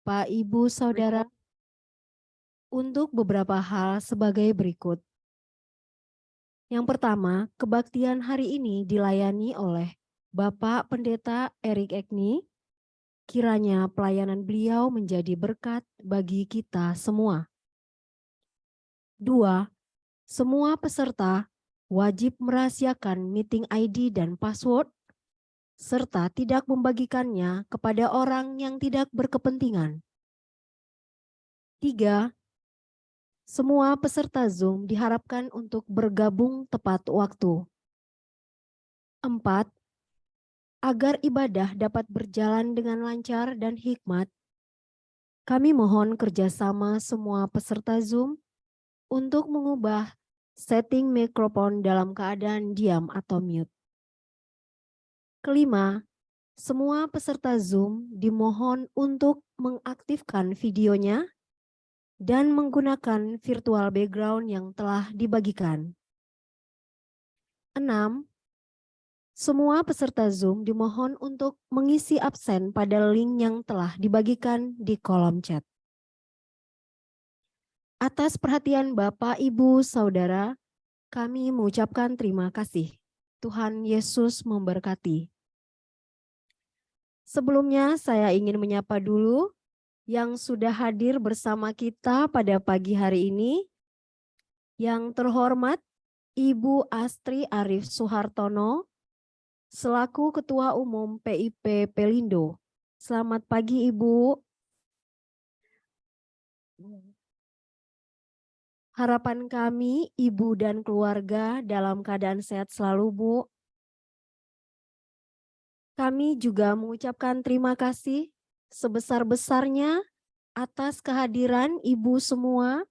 Bapak, Ibu, Saudara, untuk beberapa hal sebagai berikut. Yang pertama, kebaktian hari ini dilayani oleh Bapak Pendeta Erik Ekni. Kiranya pelayanan beliau menjadi berkat bagi kita semua. 2. Semua peserta wajib merahasiakan meeting ID dan password, serta tidak membagikannya kepada orang yang tidak berkepentingan. 3. Semua peserta Zoom diharapkan untuk bergabung tepat waktu. 4. Agar ibadah dapat berjalan dengan lancar dan hikmat, kami mohon kerjasama semua peserta Zoom untuk mengubah setting mikrofon dalam keadaan diam atau mute. 5. Semua peserta Zoom dimohon untuk mengaktifkan videonya dan menggunakan virtual background yang telah dibagikan. 6. Semua peserta Zoom dimohon untuk mengisi absen pada link yang telah dibagikan di kolom chat. Atas perhatian Bapak, Ibu, Saudara, kami mengucapkan terima kasih. Tuhan Yesus memberkati. Sebelumnya saya ingin menyapa dulu yang sudah hadir bersama kita pada pagi hari ini. Yang terhormat Ibu Astri Arif Suhartono, selaku Ketua Umum PIP Pelindo. Selamat pagi, Ibu. Harapan kami, Ibu dan keluarga dalam keadaan sehat selalu, Bu. Kami juga mengucapkan terima kasih sebesar-besarnya atas kehadiran Ibu semua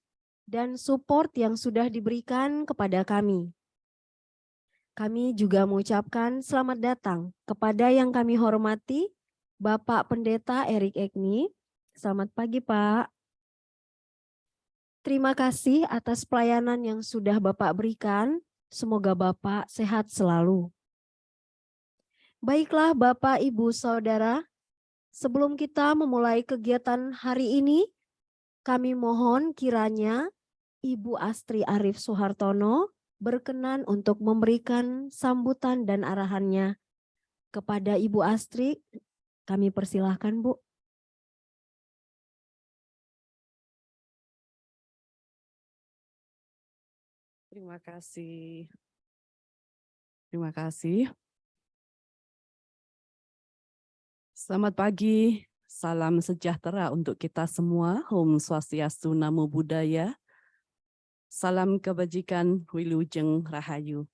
dan support yang sudah diberikan kepada kami. Kami juga mengucapkan selamat datang kepada yang kami hormati, Bapak Pendeta Erik Ekni. Selamat pagi, Pak. Terima kasih atas pelayanan yang sudah Bapak berikan. Semoga Bapak sehat selalu. Baiklah Bapak, Ibu, Saudara, sebelum kita memulai kegiatan hari ini, kami mohon kiranya Ibu Astri Arif Suhartono berkenan untuk memberikan sambutan dan arahannya kepada Ibu Astri. Kami persilahkan, Bu. Terima kasih. Terima kasih. Selamat pagi, salam sejahtera untuk kita semua. Om Swastiastu, Namo Buddhaya. Salam kebajikan, Wilujeng Rahayu.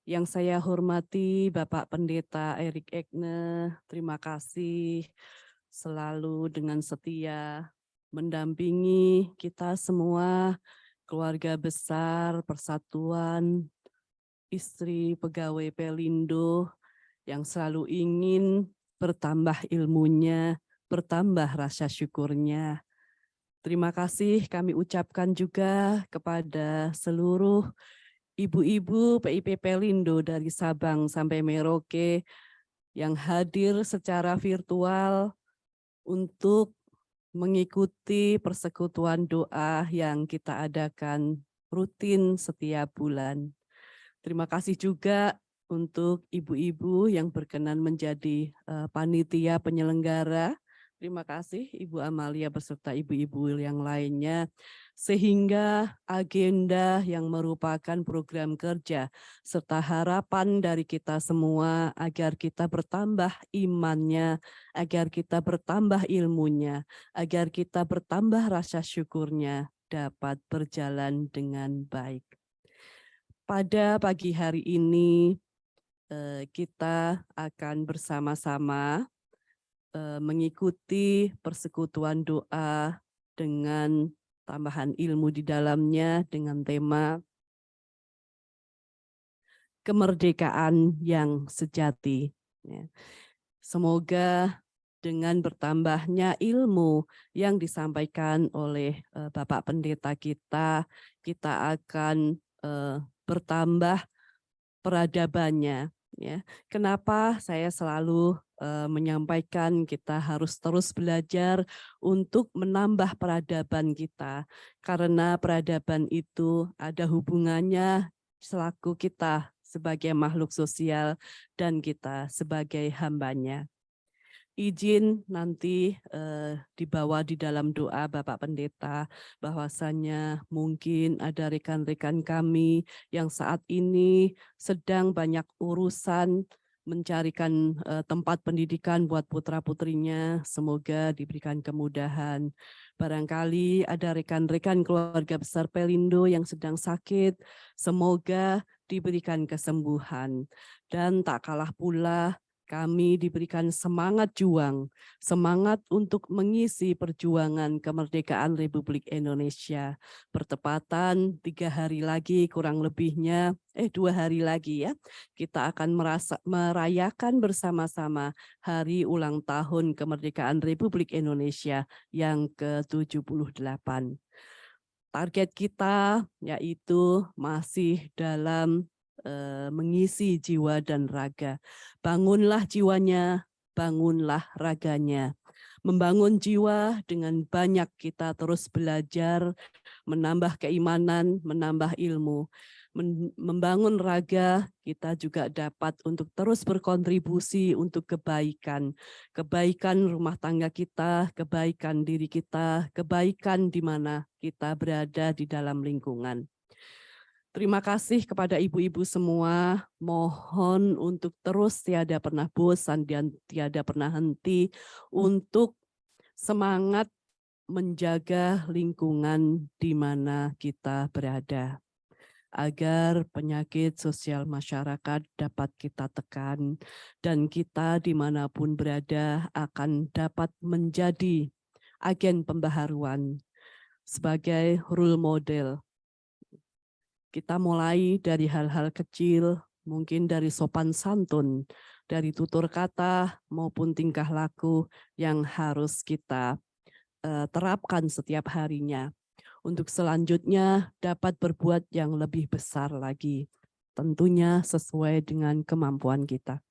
Yang saya hormati Bapak Pendeta Erik Ekne, terima kasih selalu dengan setia mendampingi kita semua, keluarga besar, persatuan, istri pegawai Pelindo yang selalu ingin bertambah ilmunya, bertambah rasa syukurnya. Terima kasih kami ucapkan juga kepada seluruh ibu-ibu PIP Pelindo dari Sabang sampai Merauke yang hadir secara virtual untuk mengikuti persekutuan doa yang kita adakan rutin setiap bulan. Terima kasih juga untuk ibu-ibu yang berkenan menjadi panitia penyelenggara. Terima kasih Ibu Amalia beserta ibu-ibu yang lainnya. Sehingga agenda yang merupakan program kerja serta harapan dari kita semua agar kita bertambah imannya, agar kita bertambah ilmunya, agar kita bertambah rasa syukurnya dapat berjalan dengan baik. Pada pagi hari ini kita akan bersama-sama mengikuti persekutuan doa dengan tambahan ilmu di dalamnya dengan tema kemerdekaan yang sejati. Semoga dengan bertambahnya ilmu yang disampaikan oleh Bapak Pendeta kita akan bertambah peradabannya, Ya, kenapa saya selalu menyampaikan kita harus terus belajar untuk menambah peradaban kita, karena peradaban itu ada hubungannya selaku kita sebagai makhluk sosial dan kita sebagai hambanya. Izin nanti dibawa di dalam doa Bapak Pendeta, bahwasannya mungkin ada rekan-rekan kami yang saat ini sedang banyak urusan mencarikan tempat pendidikan buat putra-putrinya, semoga diberikan kemudahan. Barangkali ada rekan-rekan keluarga besar Pelindo yang sedang sakit, semoga diberikan kesembuhan. Dan tak kalah pula kami diberikan semangat juang, semangat untuk mengisi perjuangan kemerdekaan Republik Indonesia. Bertepatan 3 hari lagi kurang lebihnya, 2 hari lagi ya, kita akan merayakan bersama-sama hari ulang tahun kemerdekaan Republik Indonesia yang ke-78. Target kita yaitu masih dalam mengisi jiwa dan raga. Bangunlah jiwanya, bangunlah raganya. Membangun jiwa dengan banyak kita terus belajar, menambah keimanan, menambah ilmu. Membangun raga, kita juga dapat untuk terus berkontribusi untuk kebaikan. Kebaikan rumah tangga kita, kebaikan diri kita, kebaikan di mana kita berada di dalam lingkungan. Terima kasih kepada ibu-ibu semua. Mohon untuk terus tiada pernah bosan dan tiada pernah henti untuk semangat menjaga lingkungan di mana kita berada, agar penyakit sosial masyarakat dapat kita tekan dan kita dimanapun berada akan dapat menjadi agen pembaharuan sebagai role model. Kita mulai dari hal-hal kecil, mungkin dari sopan santun, dari tutur kata maupun tingkah laku yang harus kita terapkan setiap harinya. Untuk selanjutnya dapat berbuat yang lebih besar lagi, tentunya sesuai dengan kemampuan kita.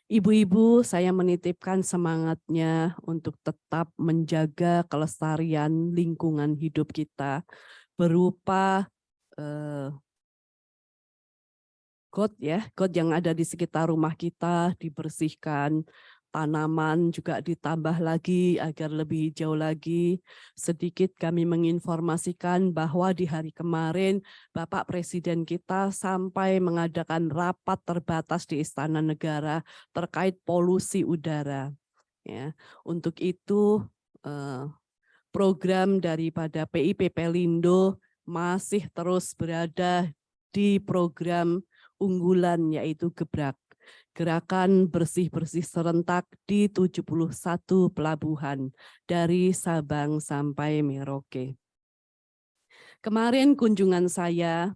Ibu-ibu, saya menitipkan semangatnya untuk tetap menjaga kelestarian lingkungan hidup kita berupa got yang ada di sekitar rumah kita dibersihkan, tanaman juga ditambah lagi agar lebih hijau lagi. Sedikit kami menginformasikan bahwa di hari kemarin Bapak Presiden kita sampai mengadakan rapat terbatas di Istana Negara terkait polusi udara. Ya, untuk itu program daripada PIP Pelindo masih terus berada di program unggulan yaitu Gebrak, gerakan bersih-bersih serentak di 71 pelabuhan dari Sabang sampai Merauke. Kemarin kunjungan saya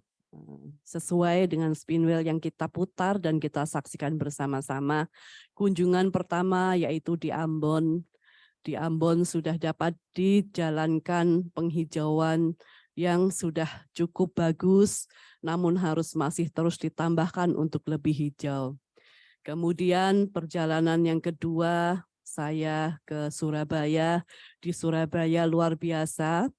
sesuai dengan spinwheel yang kita putar dan kita saksikan bersama-sama. Kunjungan pertama yaitu di Ambon. Di Ambon sudah dapat dijalankan penghijauan yang sudah cukup bagus, namun harus masih terus ditambahkan untuk lebih hijau. Kemudian perjalanan yang kedua, saya ke Surabaya. Di Surabaya luar biasa,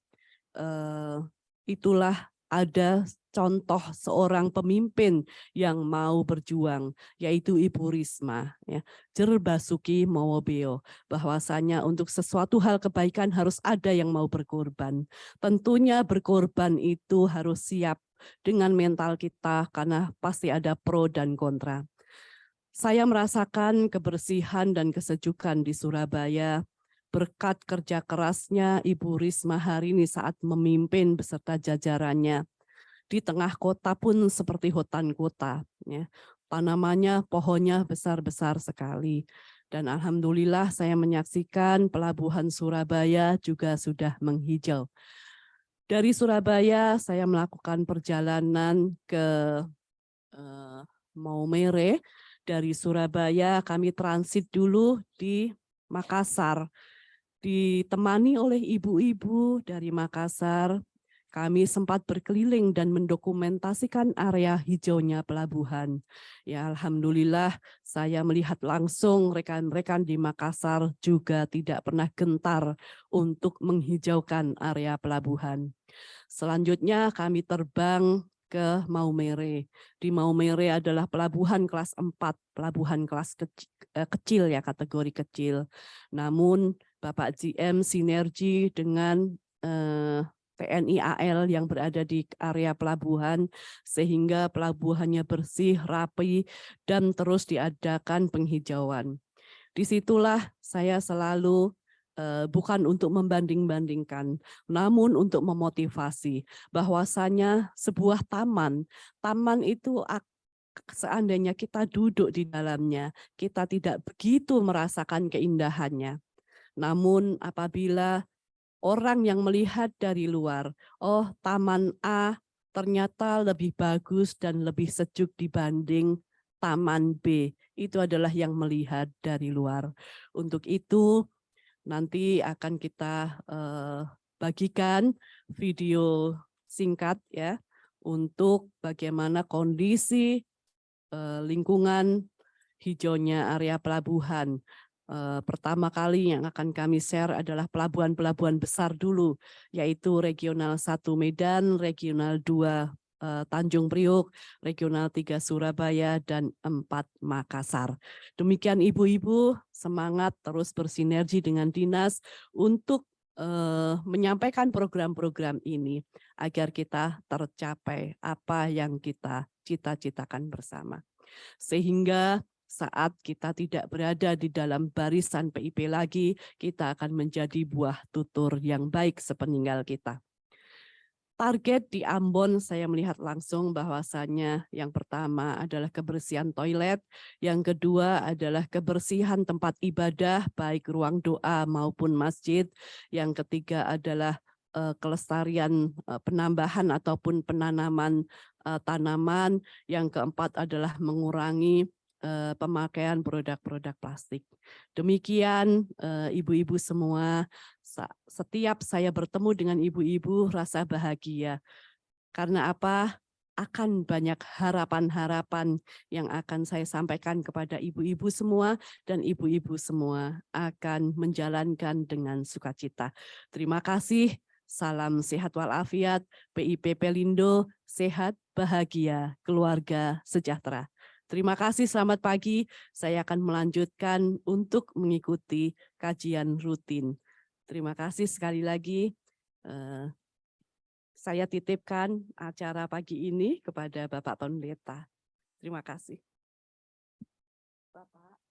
itulah ada contoh seorang pemimpin yang mau berjuang, yaitu Ibu Risma. Ya. Jer Basuki Mowobeo, bahwasanya untuk sesuatu hal kebaikan harus ada yang mau berkorban. Tentunya berkorban itu harus siap dengan mental kita, karena pasti ada pro dan kontra. Saya merasakan kebersihan dan kesejukan di Surabaya berkat kerja kerasnya Ibu Risma hari ini saat memimpin beserta jajarannya. Di tengah kota pun seperti hutan kota. Ya. Tanamannya, pohonnya besar-besar sekali. Dan alhamdulillah saya menyaksikan pelabuhan Surabaya juga sudah menghijau. Dari Surabaya saya melakukan perjalanan ke Maumere. Dari Surabaya kami transit dulu di Makassar. Ditemani oleh ibu-ibu dari Makassar, kami sempat berkeliling dan mendokumentasikan area hijaunya pelabuhan. Ya, alhamdulillah saya melihat langsung rekan-rekan di Makassar juga tidak pernah gentar untuk menghijaukan area pelabuhan. Selanjutnya kami terbang ke Maumere. Di Maumere adalah pelabuhan kelas 4, pelabuhan kelas kecil ya, kategori kecil. Namun Bapak GM sinergi dengan TNI AL yang berada di area pelabuhan sehingga pelabuhannya bersih, rapi, dan terus diadakan penghijauan. Disitulah saya selalu bukan untuk membanding-bandingkan, namun untuk memotivasi bahwasanya sebuah taman itu seandainya kita duduk di dalamnya, kita tidak begitu merasakan keindahannya. Namun apabila orang yang melihat dari luar, oh taman A ternyata lebih bagus dan lebih sejuk dibanding taman B, itu adalah yang melihat dari luar. Untuk itu nanti akan kita bagikan video singkat ya untuk bagaimana kondisi lingkungan hijaunya area pelabuhan. Pertama kali yang akan kami share adalah pelabuhan-pelabuhan besar dulu, yaitu Regional 1 Medan, Regional 2 Tanjung Priok, Regional 3 Surabaya, dan 4 Makassar. Demikian ibu-ibu, semangat terus bersinergi dengan dinas untuk menyampaikan program-program ini agar kita tercapai apa yang kita cita-citakan bersama. Sehingga saat kita tidak berada di dalam barisan PIP lagi, kita akan menjadi buah tutur yang baik sepeninggal kita. Target di Ambon saya melihat langsung bahwasannya yang pertama adalah kebersihan toilet, yang kedua adalah kebersihan tempat ibadah baik ruang doa maupun masjid, yang ketiga adalah kelestarian penambahan ataupun penanaman tanaman, yang keempat adalah mengurangi pemakaian produk-produk plastik. Demikian ibu-ibu semua, setiap saya bertemu dengan ibu-ibu rasa bahagia. Karena apa? Akan banyak harapan-harapan yang akan saya sampaikan kepada ibu-ibu semua, dan ibu-ibu semua akan menjalankan dengan sukacita. Terima kasih. Salam sehat walafiat. PIP Pelindo, sehat, bahagia, keluarga sejahtera. Terima kasih, selamat pagi. Saya akan melanjutkan untuk mengikuti kajian rutin. Terima kasih sekali lagi. Saya titipkan acara pagi ini kepada Bapak Pendeta. Terima kasih. Bapak.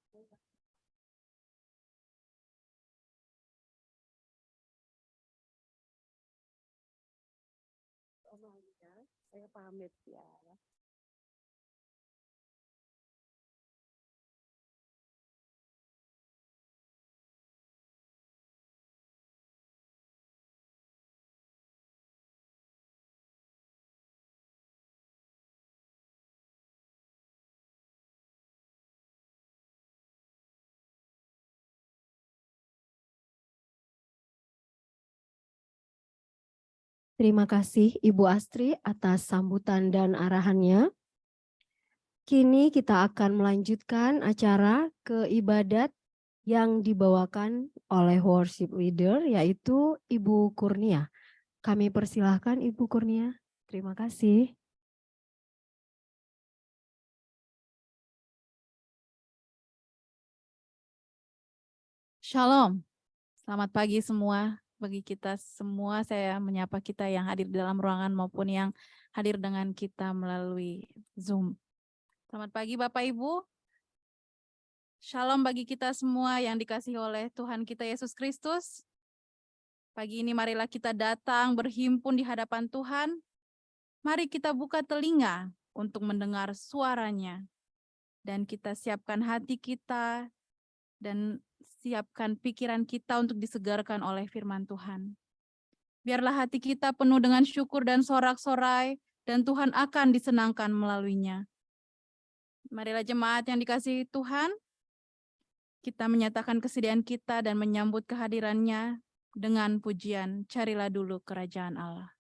Saya pamit ya. Terima kasih Ibu Astri atas sambutan dan arahannya. Kini kita akan melanjutkan acara keibadat yang dibawakan oleh worship leader yaitu Ibu Kurnia. Kami persilahkan Ibu Kurnia. Terima kasih. Shalom, selamat pagi semua. Bagi kita semua, saya menyapa kita yang hadir di dalam ruangan maupun yang hadir dengan kita melalui Zoom. Selamat pagi Bapak Ibu. Shalom bagi kita semua yang dikasihi oleh Tuhan kita Yesus Kristus. Pagi ini marilah kita datang berhimpun di hadapan Tuhan. Mari kita buka telinga untuk mendengar suaranya. Dan kita siapkan hati kita dan siapkan pikiran kita untuk disegarkan oleh firman Tuhan. Biarlah hati kita penuh dengan syukur dan sorak-sorai, dan Tuhan akan disenangkan melaluinya. Marilah jemaat yang dikasihi Tuhan, kita menyatakan kesediaan kita dan menyambut kehadirannya dengan pujian, carilah dulu kerajaan Allah.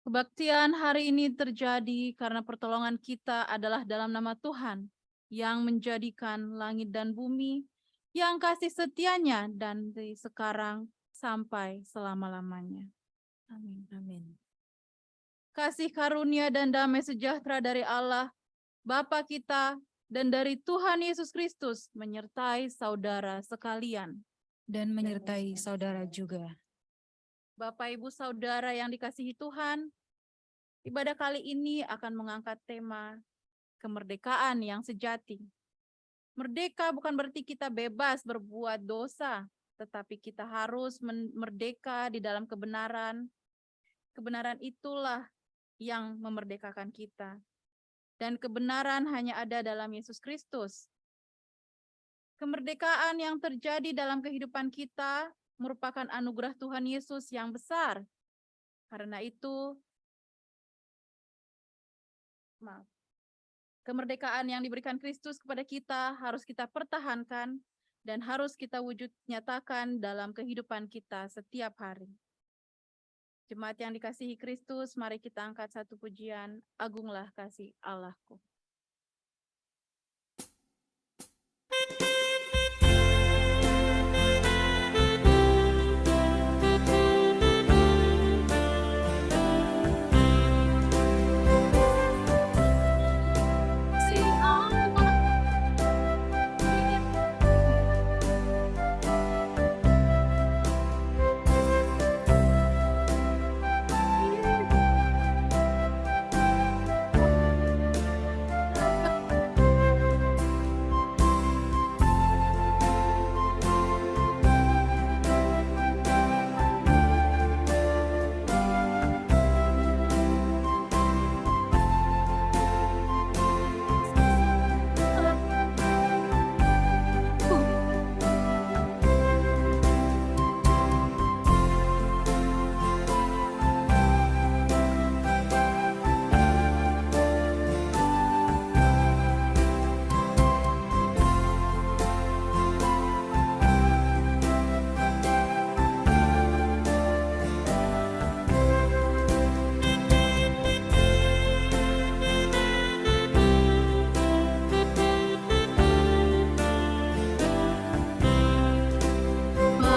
Kebaktian hari ini terjadi karena pertolongan kita adalah dalam nama Tuhan yang menjadikan langit dan bumi, yang kasih setianya dan dari sekarang sampai selama-lamanya. Amin. Amin. Kasih karunia dan damai sejahtera dari Allah, Bapa kita, dan dari Tuhan Yesus Kristus menyertai saudara sekalian. Dan menyertai saudara juga. Bapak, Ibu, Saudara yang dikasihi Tuhan, ibadah kali ini akan mengangkat tema kemerdekaan yang sejati. Merdeka bukan berarti kita bebas berbuat dosa, tetapi kita harus merdeka di dalam kebenaran. Kebenaran itulah yang memerdekakan kita. Dan kebenaran hanya ada dalam Yesus Kristus. Kemerdekaan yang terjadi dalam kehidupan kita merupakan anugerah Tuhan Yesus yang besar. Karena itu, kemerdekaan yang diberikan Kristus kepada kita harus kita pertahankan dan harus kita wujud nyatakan dalam kehidupan kita setiap hari. Jemaat yang dikasihi Kristus, mari kita angkat satu pujian, Agunglah Kasih Allahku.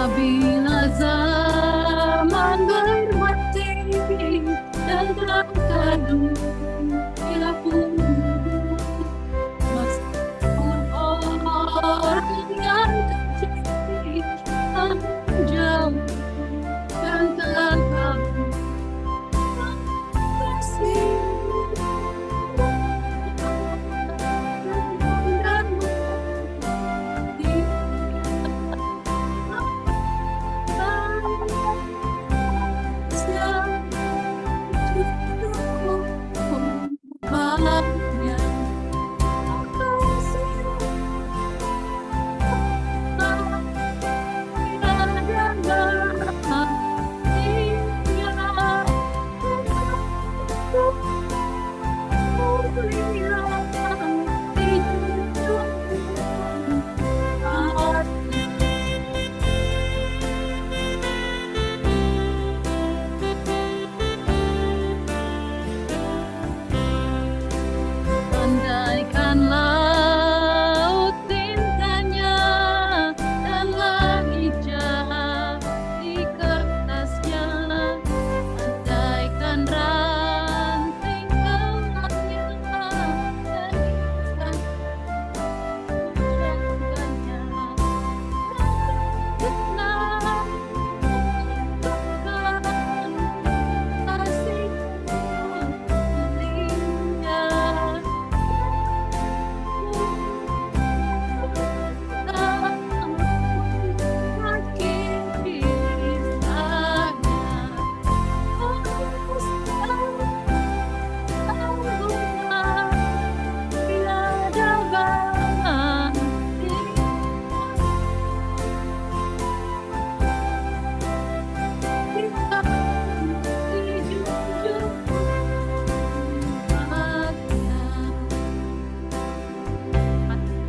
Apabila zaman bermati dan terkadung bila pun meskipun orang yang kecil dan jauh dan tergabung kasih dan andaikan laut tintanya dan hijau di kertasnya, andaikan ranting gelapnya dan ikan menjaganya, benar bukan kasihmu belinya.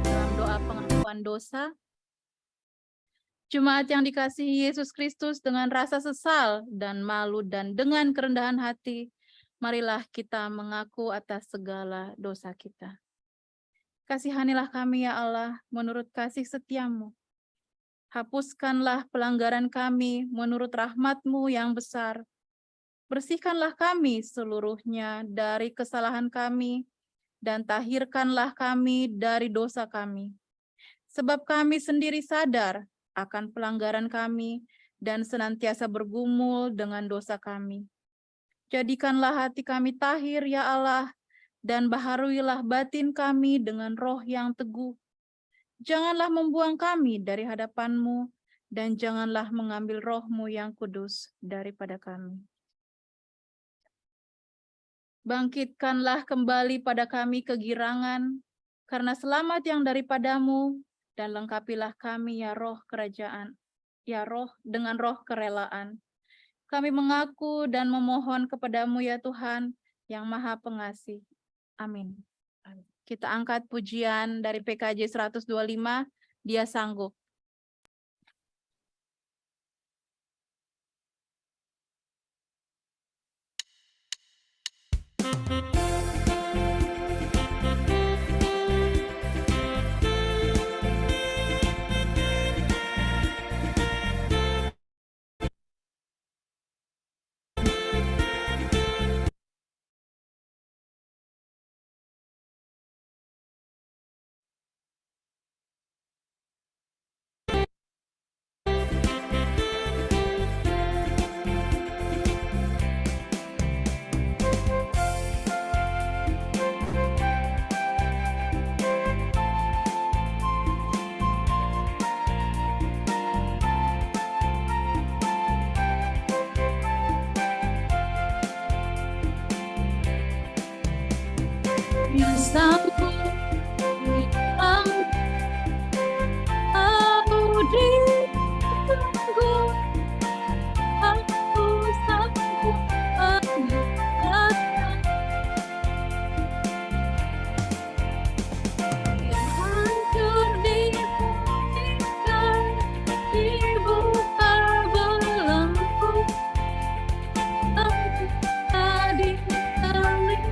Dalam doa pengakuan dosa, jemaat yang dikasihi Yesus Kristus, dengan rasa sesal dan malu dan dengan kerendahan hati, marilah kita mengaku atas segala dosa kita. Kasihanilah kami ya Allah menurut kasih setiamu. Hapuskanlah pelanggaran kami menurut rahmat-Mu yang besar. Bersihkanlah kami seluruhnya dari kesalahan kami, dan tahirkanlah kami dari dosa kami. Sebab kami sendiri sadar akan pelanggaran kami dan senantiasa bergumul dengan dosa kami. Jadikanlah hati kami tahir ya Allah, dan baharuilah batin kami dengan roh yang teguh. Janganlah membuang kami dari hadapan-Mu, dan janganlah mengambil roh-Mu yang kudus daripada kami. Bangkitkanlah kembali pada kami kegirangan, karena selamat yang daripada-Mu, dan lengkapilah kami ya roh kerajaan, ya roh dengan roh kerelaan. Kami mengaku dan memohon kepada-Mu ya Tuhan, yang Maha Pengasih. Amin. Kita angkat pujian dari PKJ 125, Dia Sanggup. Dia sanggup hilang, aku ditunggu, aku sanggup menyatakan yang hancur dipulihkan, dibuka belenggu, tadi terlihat.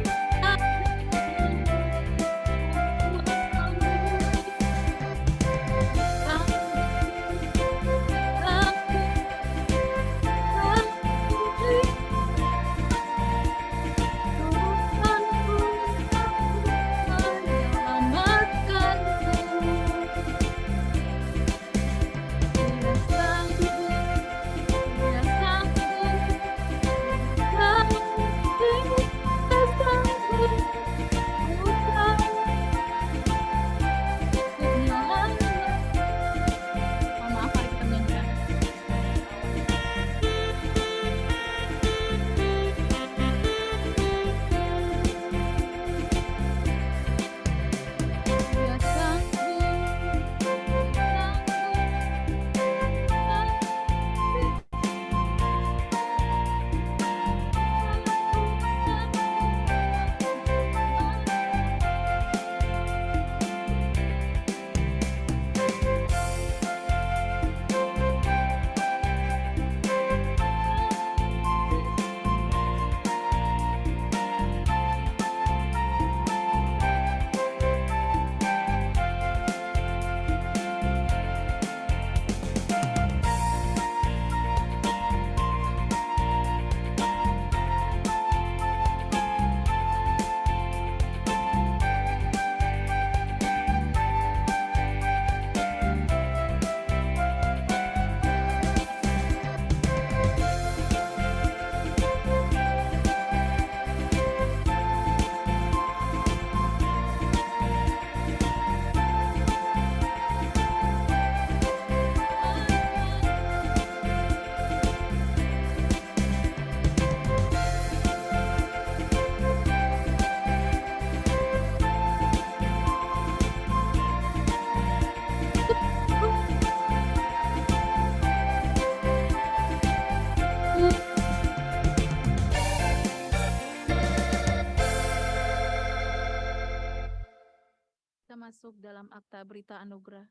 Kita masuk dalam akta berita anugerah.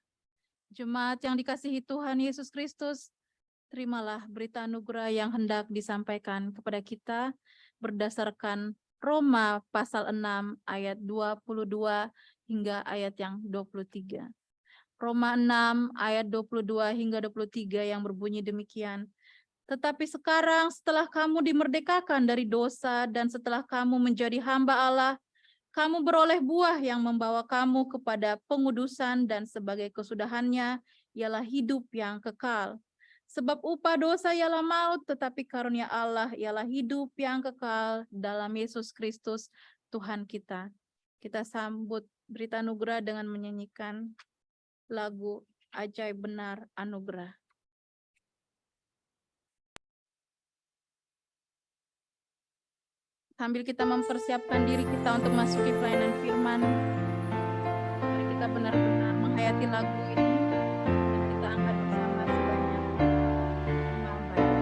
Jemaat yang dikasihi Tuhan Yesus Kristus, terimalah berita anugerah yang hendak disampaikan kepada kita berdasarkan Roma pasal 6 ayat 22 hingga ayat yang 23. Roma 6 ayat 22 hingga 23 yang berbunyi demikian. Tetapi sekarang setelah kamu dimerdekakan dari dosa dan setelah kamu menjadi hamba Allah, kamu beroleh buah yang membawa kamu kepada pengudusan dan sebagai kesudahannya ialah hidup yang kekal. Sebab upah dosa ialah maut, tetapi karunia Allah ialah hidup yang kekal dalam Yesus Kristus Tuhan kita. Kita sambut berita anugerah dengan menyanyikan lagu Ajaib Benar Anugerah. Sambil kita mempersiapkan diri kita untuk masuki pelayanan firman, mari kita benar-benar menghayati lagu ini dan kita angkat bersama sebanyak 5 bait.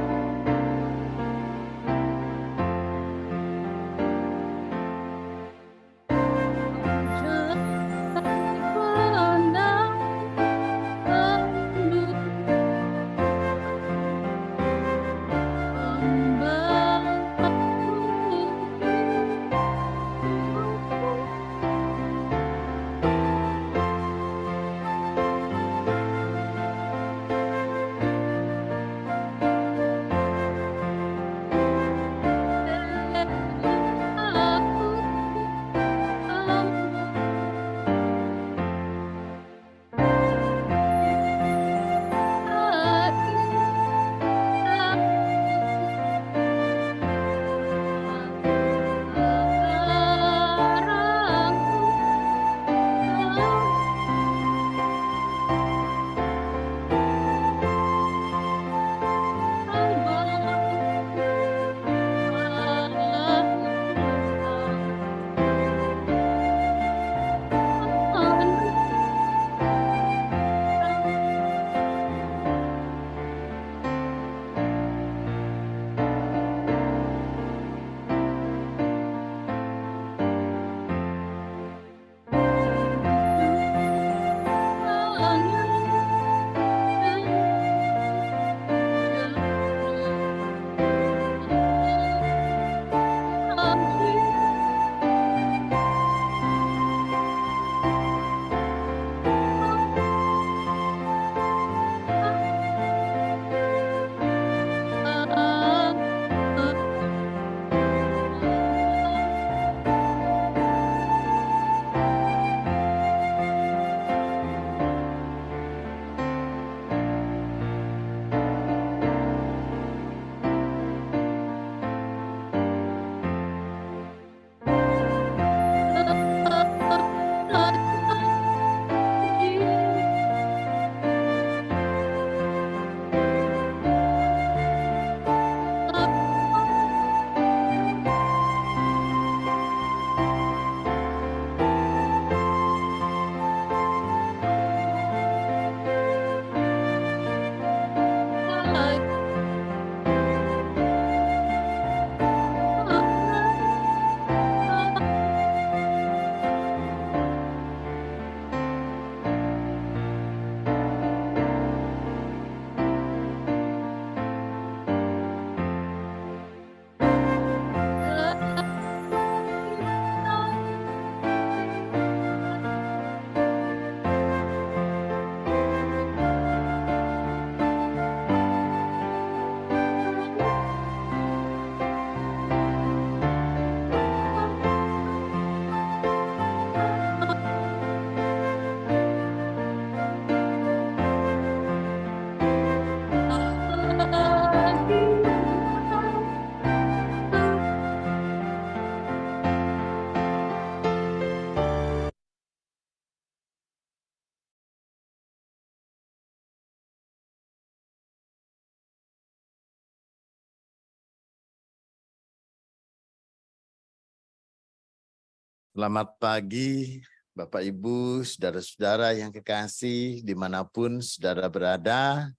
Selamat pagi, Bapak Ibu, saudara-saudara yang kekasih, dimanapun saudara berada,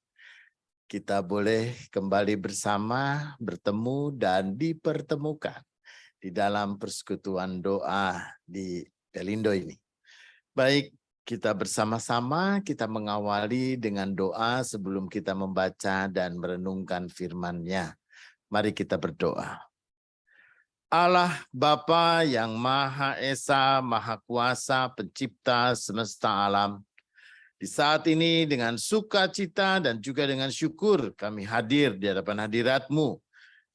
kita boleh kembali bersama, bertemu dan dipertemukan di dalam persekutuan doa di Pelindo ini. Baik, kita bersama-sama, kita mengawali dengan doa sebelum kita membaca dan merenungkan firman-Nya. Mari kita berdoa. Allah Bapa yang Maha Esa, Maha Kuasa, Pencipta semesta alam. Di saat ini dengan sukacita dan juga dengan syukur kami hadir di hadapan hadirat-Mu.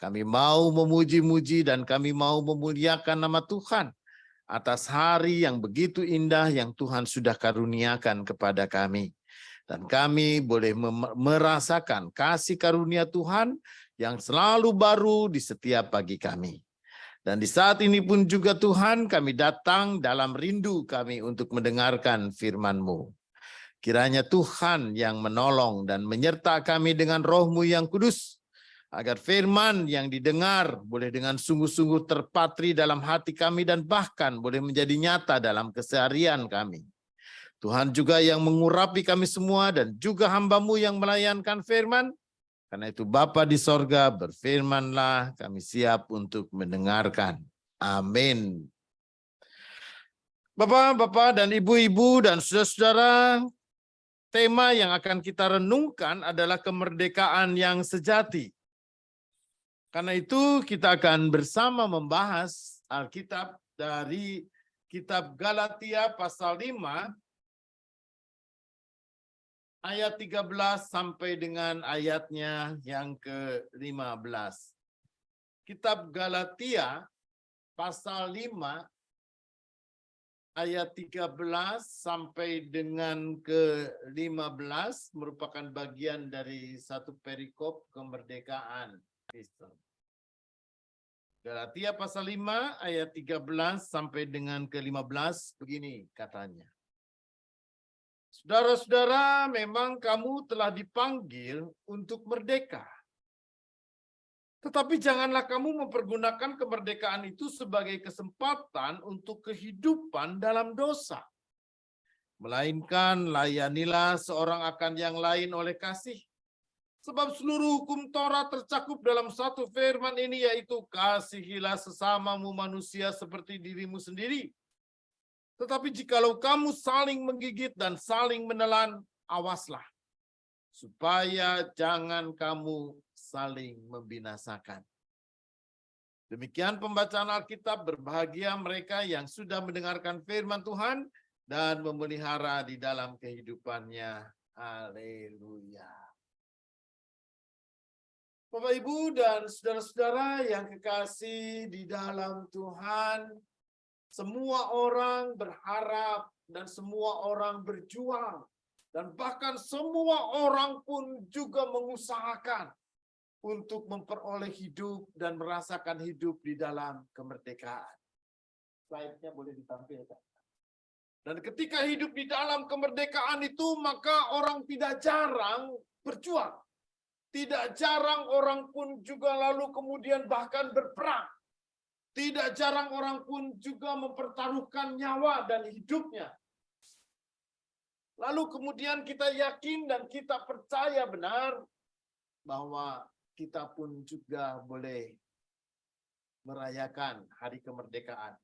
Kami mau memuji-muji dan kami mau memuliakan nama Tuhan atas hari yang begitu indah yang Tuhan sudah karuniakan kepada kami. Dan kami boleh merasakan kasih karunia Tuhan yang selalu baru di setiap pagi kami. Dan di saat ini pun juga Tuhan kami datang dalam rindu kami untuk mendengarkan firman-Mu. Kiranya Tuhan yang menolong dan menyertai kami dengan Roh-Mu yang kudus, agar firman yang didengar boleh dengan sungguh-sungguh terpatri dalam hati kami dan bahkan boleh menjadi nyata dalam keseharian kami. Tuhan juga yang mengurapi kami semua dan juga hamba-Mu yang melayankan firman. Karena itu Bapa di sorga, berfirmanlah, kami siap untuk mendengarkan. Amin. Bapak-bapak dan ibu-ibu dan saudara-saudara, tema yang akan kita renungkan adalah kemerdekaan yang sejati. Karena itu kita akan bersama membahas Alkitab dari kitab Galatia pasal 5, ayat 13 sampai dengan ayatnya yang ke-15. Kitab Galatia pasal 5 ayat 13 sampai dengan ke-15 merupakan bagian dari satu perikop kemerdekaan Kristen. Galatia pasal 5 ayat 13 sampai dengan ke-15 begini katanya. Saudara-saudara, memang kamu telah dipanggil untuk merdeka. Tetapi janganlah kamu mempergunakan kemerdekaan itu sebagai kesempatan untuk kehidupan dalam dosa. Melainkan layanilah seorang akan yang lain oleh kasih. Sebab seluruh hukum Taurat tercakup dalam satu firman ini, yaitu kasihilah sesamamu manusia seperti dirimu sendiri. Tetapi jikalau kamu saling menggigit dan saling menelan, awaslah, supaya jangan kamu saling membinasakan. Demikian pembacaan Alkitab. Berbahagia mereka yang sudah mendengarkan firman Tuhan dan memelihara di dalam kehidupannya. Haleluya. Bapak, Ibu, dan saudara-saudara yang kekasih di dalam Tuhan, semua orang berharap dan semua orang berjuang. Dan bahkan semua orang pun juga mengusahakan untuk memperoleh hidup dan merasakan hidup di dalam kemerdekaan. Slide-nya boleh ditampilkan. Dan ketika hidup di dalam kemerdekaan itu, maka orang tidak jarang berjuang. Tidak jarang orang pun juga lalu kemudian bahkan berperang. Tidak jarang orang pun juga mempertaruhkan nyawa dan hidupnya. Lalu kemudian kita yakin dan kita percaya benar bahwa kita pun juga boleh merayakan hari kemerdekaan.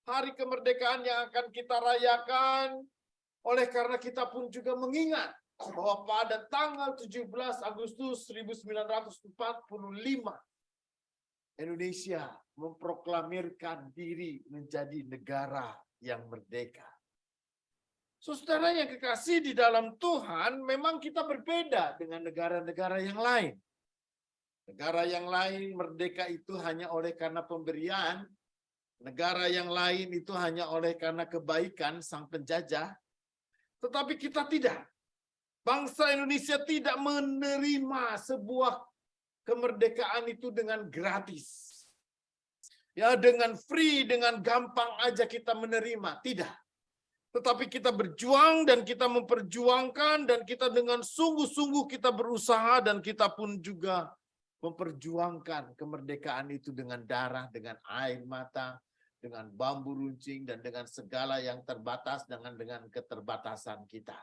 Hari kemerdekaan yang akan kita rayakan oleh karena kita pun juga mengingat bahwa pada tanggal 17 Agustus 1945 Indonesia memproklamirkan diri menjadi negara yang merdeka. Saudara yang kekasih di dalam Tuhan, memang kita berbeda dengan negara-negara yang lain. Negara yang lain merdeka itu hanya oleh karena pemberian. Negara yang lain itu hanya oleh karena kebaikan sang penjajah. Tetapi kita tidak. Bangsa Indonesia tidak menerima sebuah kemerdekaan itu dengan gratis. Ya, dengan free, dengan gampang aja kita menerima. Tidak. Tetapi kita berjuang dan kita memperjuangkan dan kita dengan sungguh-sungguh kita berusaha dan kita pun juga memperjuangkan kemerdekaan itu dengan darah, dengan air mata, dengan bambu runcing dan dengan segala yang terbatas dengan keterbatasan kita.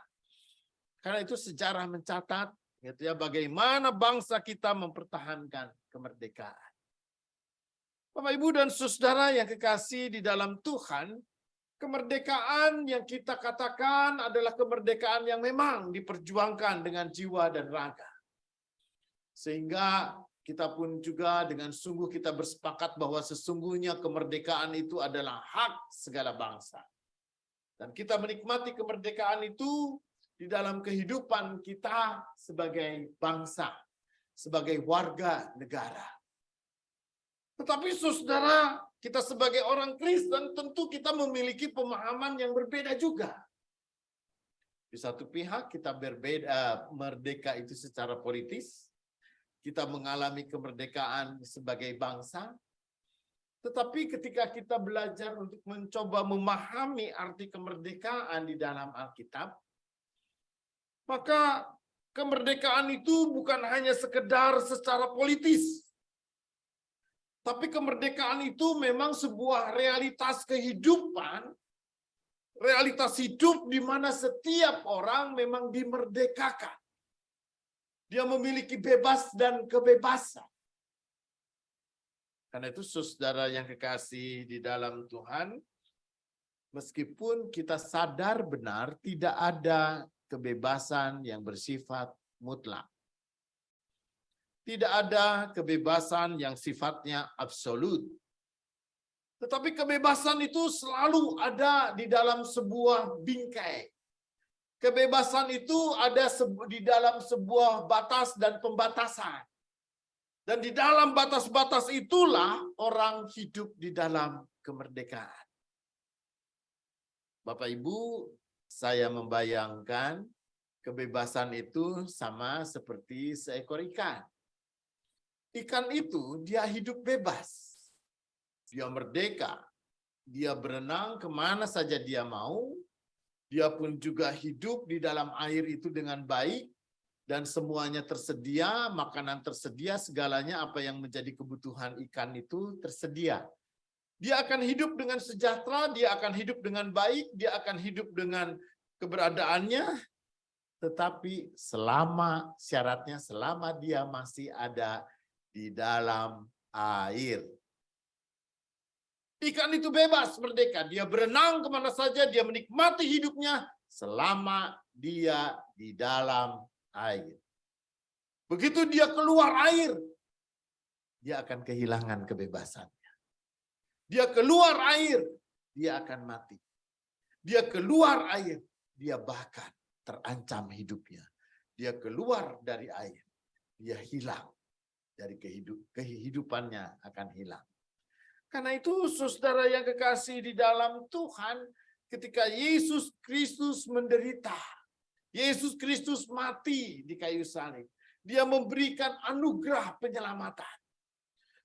Karena itu sejarah mencatat gitu ya, bagaimana bangsa kita mempertahankan kemerdekaan. Bapak, Ibu, dan saudara yang kekasih di dalam Tuhan, kemerdekaan yang kita katakan adalah kemerdekaan yang memang diperjuangkan dengan jiwa dan raga. Sehingga kita pun juga dengan sungguh kita bersepakat bahwa sesungguhnya kemerdekaan itu adalah hak segala bangsa. Dan kita menikmati kemerdekaan itu di dalam kehidupan kita sebagai bangsa, sebagai warga negara. Tetapi saudara, kita sebagai orang Kristen tentu kita memiliki pemahaman yang berbeda juga. Di satu pihak kita berbeda, merdeka itu secara politis, kita mengalami kemerdekaan sebagai bangsa. Tetapi ketika kita belajar untuk mencoba memahami arti kemerdekaan di dalam Alkitab, maka kemerdekaan itu bukan hanya sekedar secara politis. Tapi kemerdekaan itu memang sebuah realitas kehidupan, realitas hidup di mana setiap orang memang dimerdekakan. Dia memiliki bebas dan kebebasan. Karena itu saudara yang kekasih di dalam Tuhan, meskipun kita sadar benar tidak ada kebebasan yang bersifat mutlak. Tidak ada kebebasan yang sifatnya absolut. Tetapi kebebasan itu selalu ada di dalam sebuah bingkai. Kebebasan itu ada di dalam sebuah batas dan pembatasan. Dan di dalam batas-batas itulah orang hidup di dalam kemerdekaan. Bapak Ibu, saya membayangkan kebebasan itu sama seperti seekor ikan. Ikan itu dia hidup bebas. Dia merdeka. Dia berenang kemana saja dia mau. Dia pun juga hidup di dalam air itu dengan baik. Dan semuanya tersedia, makanan tersedia, segalanya apa yang menjadi kebutuhan ikan itu tersedia. Dia akan hidup dengan sejahtera, dia akan hidup dengan baik, dia akan hidup dengan keberadaannya. Tetapi syaratnya selama dia masih ada di dalam air. Ikan itu bebas, merdeka. Dia berenang kemana saja, dia menikmati hidupnya selama dia di dalam air. Begitu dia keluar air, dia akan kehilangan kebebasannya. Dia keluar air, dia akan mati. Dia keluar air, dia bahkan terancam hidupnya. Dia keluar dari air, dia hilang. Dari kehidupannya akan hilang. Karena itu saudara yang kekasih di dalam Tuhan, ketika Yesus Kristus menderita, Yesus Kristus mati di kayu salib, dia memberikan anugerah penyelamatan.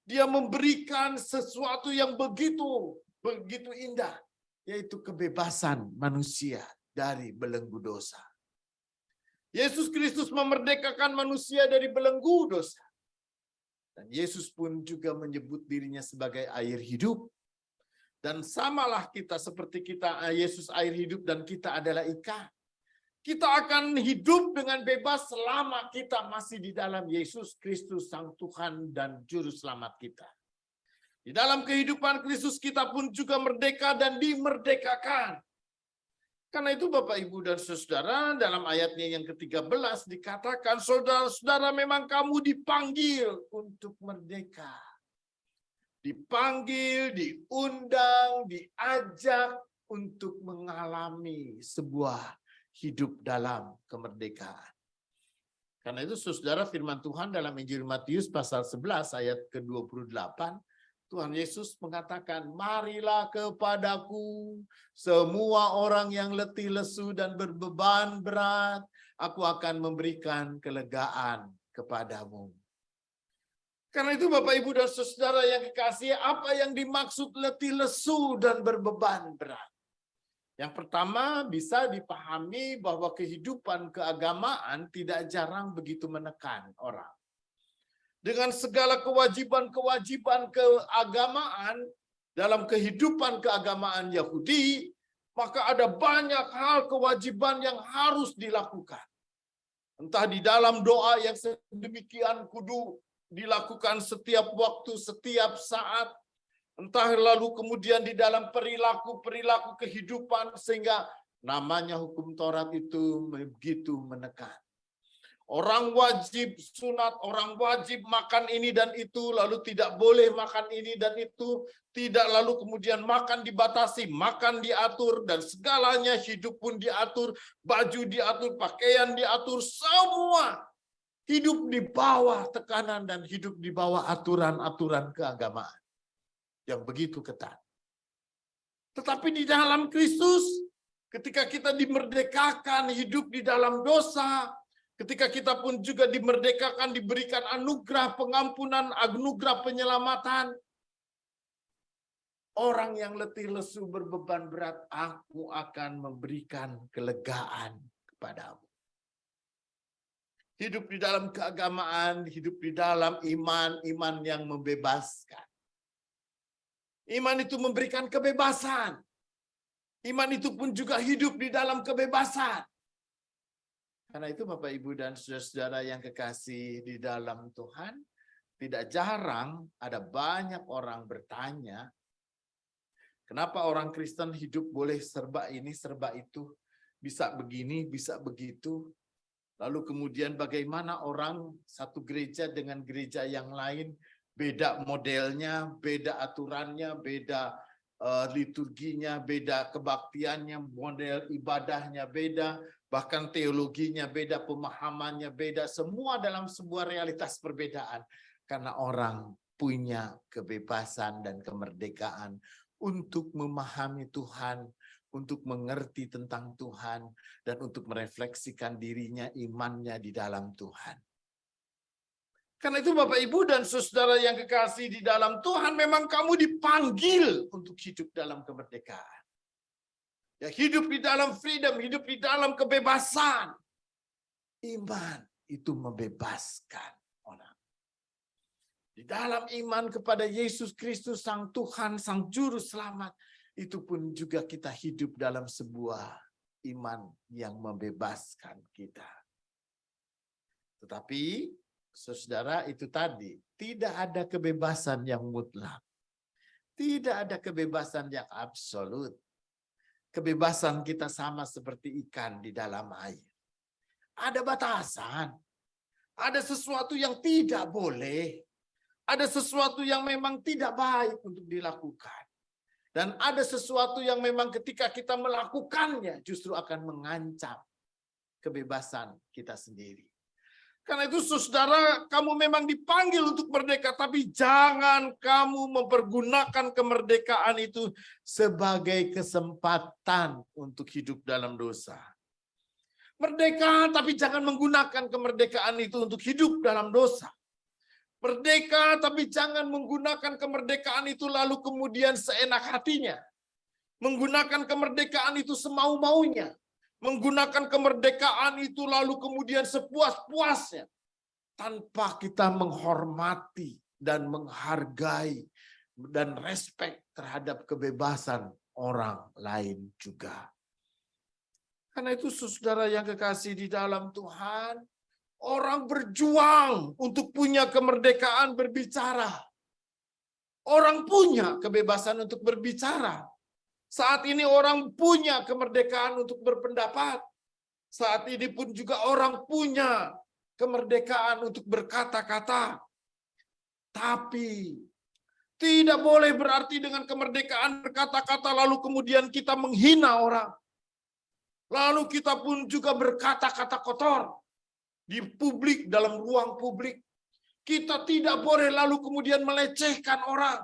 Dia memberikan sesuatu yang begitu indah, yaitu kebebasan manusia dari belenggu dosa. Yesus Kristus memerdekakan manusia dari belenggu dosa. Dan Yesus pun juga menyebut dirinya sebagai air hidup. Dan samalah kita seperti kita, Yesus air hidup dan kita adalah ikan. Kita akan hidup dengan bebas selama kita masih di dalam Yesus Kristus Sang Tuhan dan Juru Selamat kita. Di dalam kehidupan Kristus kita pun juga merdeka dan dimerdekakan. Karena itu Bapak, Ibu, dan Saudara, dalam ayatnya yang ke-13 dikatakan, saudara-saudara memang kamu dipanggil untuk merdeka. Dipanggil, diundang, diajak untuk mengalami sebuah hidup dalam kemerdekaan. Karena itu saudara, firman Tuhan dalam Injil Matius pasal 11 ayat ke-28, Tuhan Yesus mengatakan, marilah kepadaku semua orang yang letih lesu dan berbeban berat, aku akan memberikan kelegaan kepadamu. Karena itu Bapak, Ibu, dan Saudara yang kekasih, apa yang dimaksud letih lesu dan berbeban berat? Yang pertama, bisa dipahami bahwa kehidupan keagamaan tidak jarang begitu menekan orang. Dengan segala kewajiban-kewajiban keagamaan dalam kehidupan keagamaan Yahudi, maka ada banyak hal kewajiban yang harus dilakukan. Entah di dalam doa yang sedemikian kudu dilakukan setiap waktu, setiap saat, entah lalu kemudian di dalam perilaku-perilaku kehidupan, sehingga namanya hukum Taurat itu begitu menekan. Orang wajib sunat, orang wajib makan ini dan itu, lalu tidak boleh makan ini dan itu, tidak lalu kemudian makan dibatasi, makan diatur, dan segalanya hidup pun diatur, baju diatur, pakaian diatur, semua hidup di bawah tekanan dan hidup di bawah aturan-aturan keagamaan yang begitu ketat. Tetapi di dalam Kristus, ketika kita dimerdekakan hidup di dalam dosa, ketika kita pun juga dimerdekakan, diberikan anugerah pengampunan, anugerah penyelamatan. Orang yang letih lesu berbeban berat, aku akan memberikan kelegaan kepadamu. Hidup di dalam keagamaan, hidup di dalam iman, iman yang membebaskan. Iman itu memberikan kebebasan. Iman itu pun juga hidup di dalam kebebasan. Karena itu Bapak, Ibu, dan saudara-saudara yang kekasih di dalam Tuhan, tidak jarang ada banyak orang bertanya, kenapa orang Kristen hidup boleh serba ini, serba itu, bisa begini, bisa begitu. Lalu kemudian bagaimana orang satu gereja dengan gereja yang lain, beda modelnya, beda aturannya, beda liturginya, beda kebaktiannya, model ibadahnya beda, bahkan teologinya beda, pemahamannya beda, semua dalam sebuah realitas perbedaan. Karena orang punya kebebasan dan kemerdekaan untuk memahami Tuhan, untuk mengerti tentang Tuhan, dan untuk merefleksikan dirinya, imannya di dalam Tuhan. Karena itu Bapak, Ibu, dan saudara yang kekasih di dalam Tuhan, memang kamu dipanggil untuk hidup dalam kemerdekaan. Ya, hidup di dalam freedom, hidup di dalam kebebasan. Iman itu membebaskan orang. Di dalam iman kepada Yesus Kristus, Sang Tuhan, Sang Juru Selamat, itu pun juga kita hidup dalam sebuah iman yang membebaskan kita. Tetapi, saudara, itu tadi, tidak ada kebebasan yang mutlak. Tidak ada kebebasan yang absolut. Kebebasan kita sama seperti ikan di dalam air. Ada batasan. Ada sesuatu yang tidak boleh. Ada sesuatu yang memang tidak baik untuk dilakukan. Dan ada sesuatu yang memang ketika kita melakukannya justru akan mengancam kebebasan kita sendiri. Karena itu saudara, kamu memang dipanggil untuk merdeka, tapi jangan kamu mempergunakan kemerdekaan itu sebagai kesempatan untuk hidup dalam dosa. Merdeka, tapi jangan menggunakan kemerdekaan itu untuk hidup dalam dosa. Merdeka, tapi jangan menggunakan kemerdekaan itu lalu kemudian seenak hatinya. Menggunakan kemerdekaan itu semau-maunya. Menggunakan kemerdekaan itu lalu kemudian sepuas-puasnya. Tanpa kita menghormati dan menghargai dan respek terhadap kebebasan orang lain juga. Karena itu saudara yang kekasih di dalam Tuhan, orang berjuang untuk punya kemerdekaan berbicara. Orang punya kebebasan untuk berbicara. Saat ini orang punya kemerdekaan untuk berpendapat. Saat ini pun juga orang punya kemerdekaan untuk berkata-kata. Tapi tidak boleh berarti dengan kemerdekaan berkata-kata lalu kemudian kita menghina orang. Lalu kita pun juga berkata-kata kotor di publik, dalam ruang publik. Kita tidak boleh lalu kemudian melecehkan orang.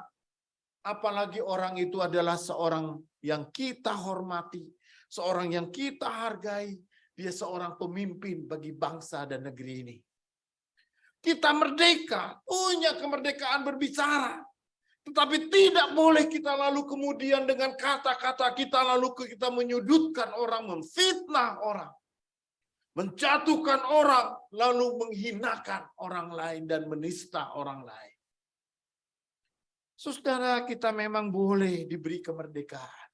Apalagi orang itu adalah seorang yang kita hormati, seorang yang kita hargai, dia seorang pemimpin bagi bangsa dan negeri ini. Kita merdeka, punya kemerdekaan berbicara, tetapi tidak boleh kita lalu kemudian dengan kata-kata kita lalu kita menyudutkan orang, memfitnah orang, menjatuhkan orang, lalu menghinakan orang lain dan menista orang lain. Saudara, kita memang boleh diberi kemerdekaan.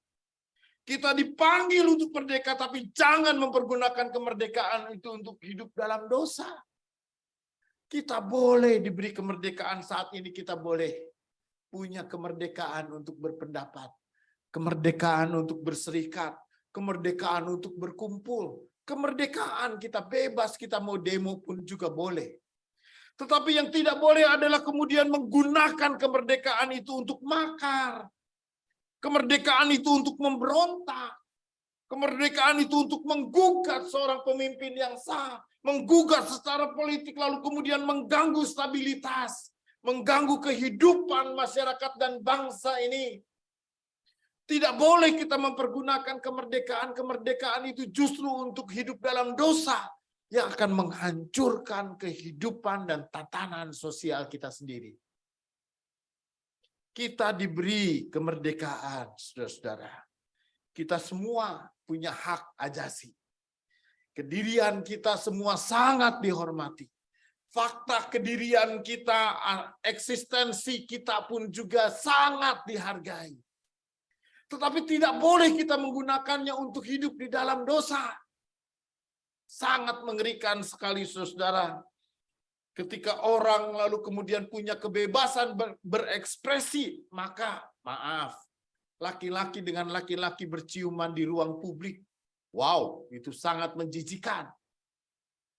Kita dipanggil untuk merdeka, tapi jangan mempergunakan kemerdekaan itu untuk hidup dalam dosa. Kita boleh diberi kemerdekaan saat ini, kita boleh punya kemerdekaan untuk berpendapat, kemerdekaan untuk berserikat, kemerdekaan untuk berkumpul, Kemerdekaan kita bebas, kita mau demo pun juga boleh. Tetapi yang tidak boleh adalah kemudian menggunakan kemerdekaan itu untuk makar. Kemerdekaan itu untuk memberontak. Kemerdekaan itu untuk menggugat seorang pemimpin yang sah. Menggugat secara politik lalu kemudian mengganggu stabilitas. Mengganggu kehidupan masyarakat dan bangsa ini. Tidak boleh kita mempergunakan kemerdekaan. Kemerdekaan itu justru untuk hidup dalam dosa yang akan menghancurkan kehidupan dan tatanan sosial kita sendiri. Kita diberi kemerdekaan, saudara-saudara. Kita semua punya hak ajasi. Kedirian kita semua sangat dihormati. Fakta kedirian kita, eksistensi kita pun juga sangat dihargai. Tetapi tidak boleh kita menggunakannya untuk hidup di dalam dosa. Sangat mengerikan sekali, saudara. Ketika orang lalu kemudian punya kebebasan berekspresi, maka maaf, laki-laki dengan laki-laki berciuman di ruang publik. Wow, itu sangat menjijikan.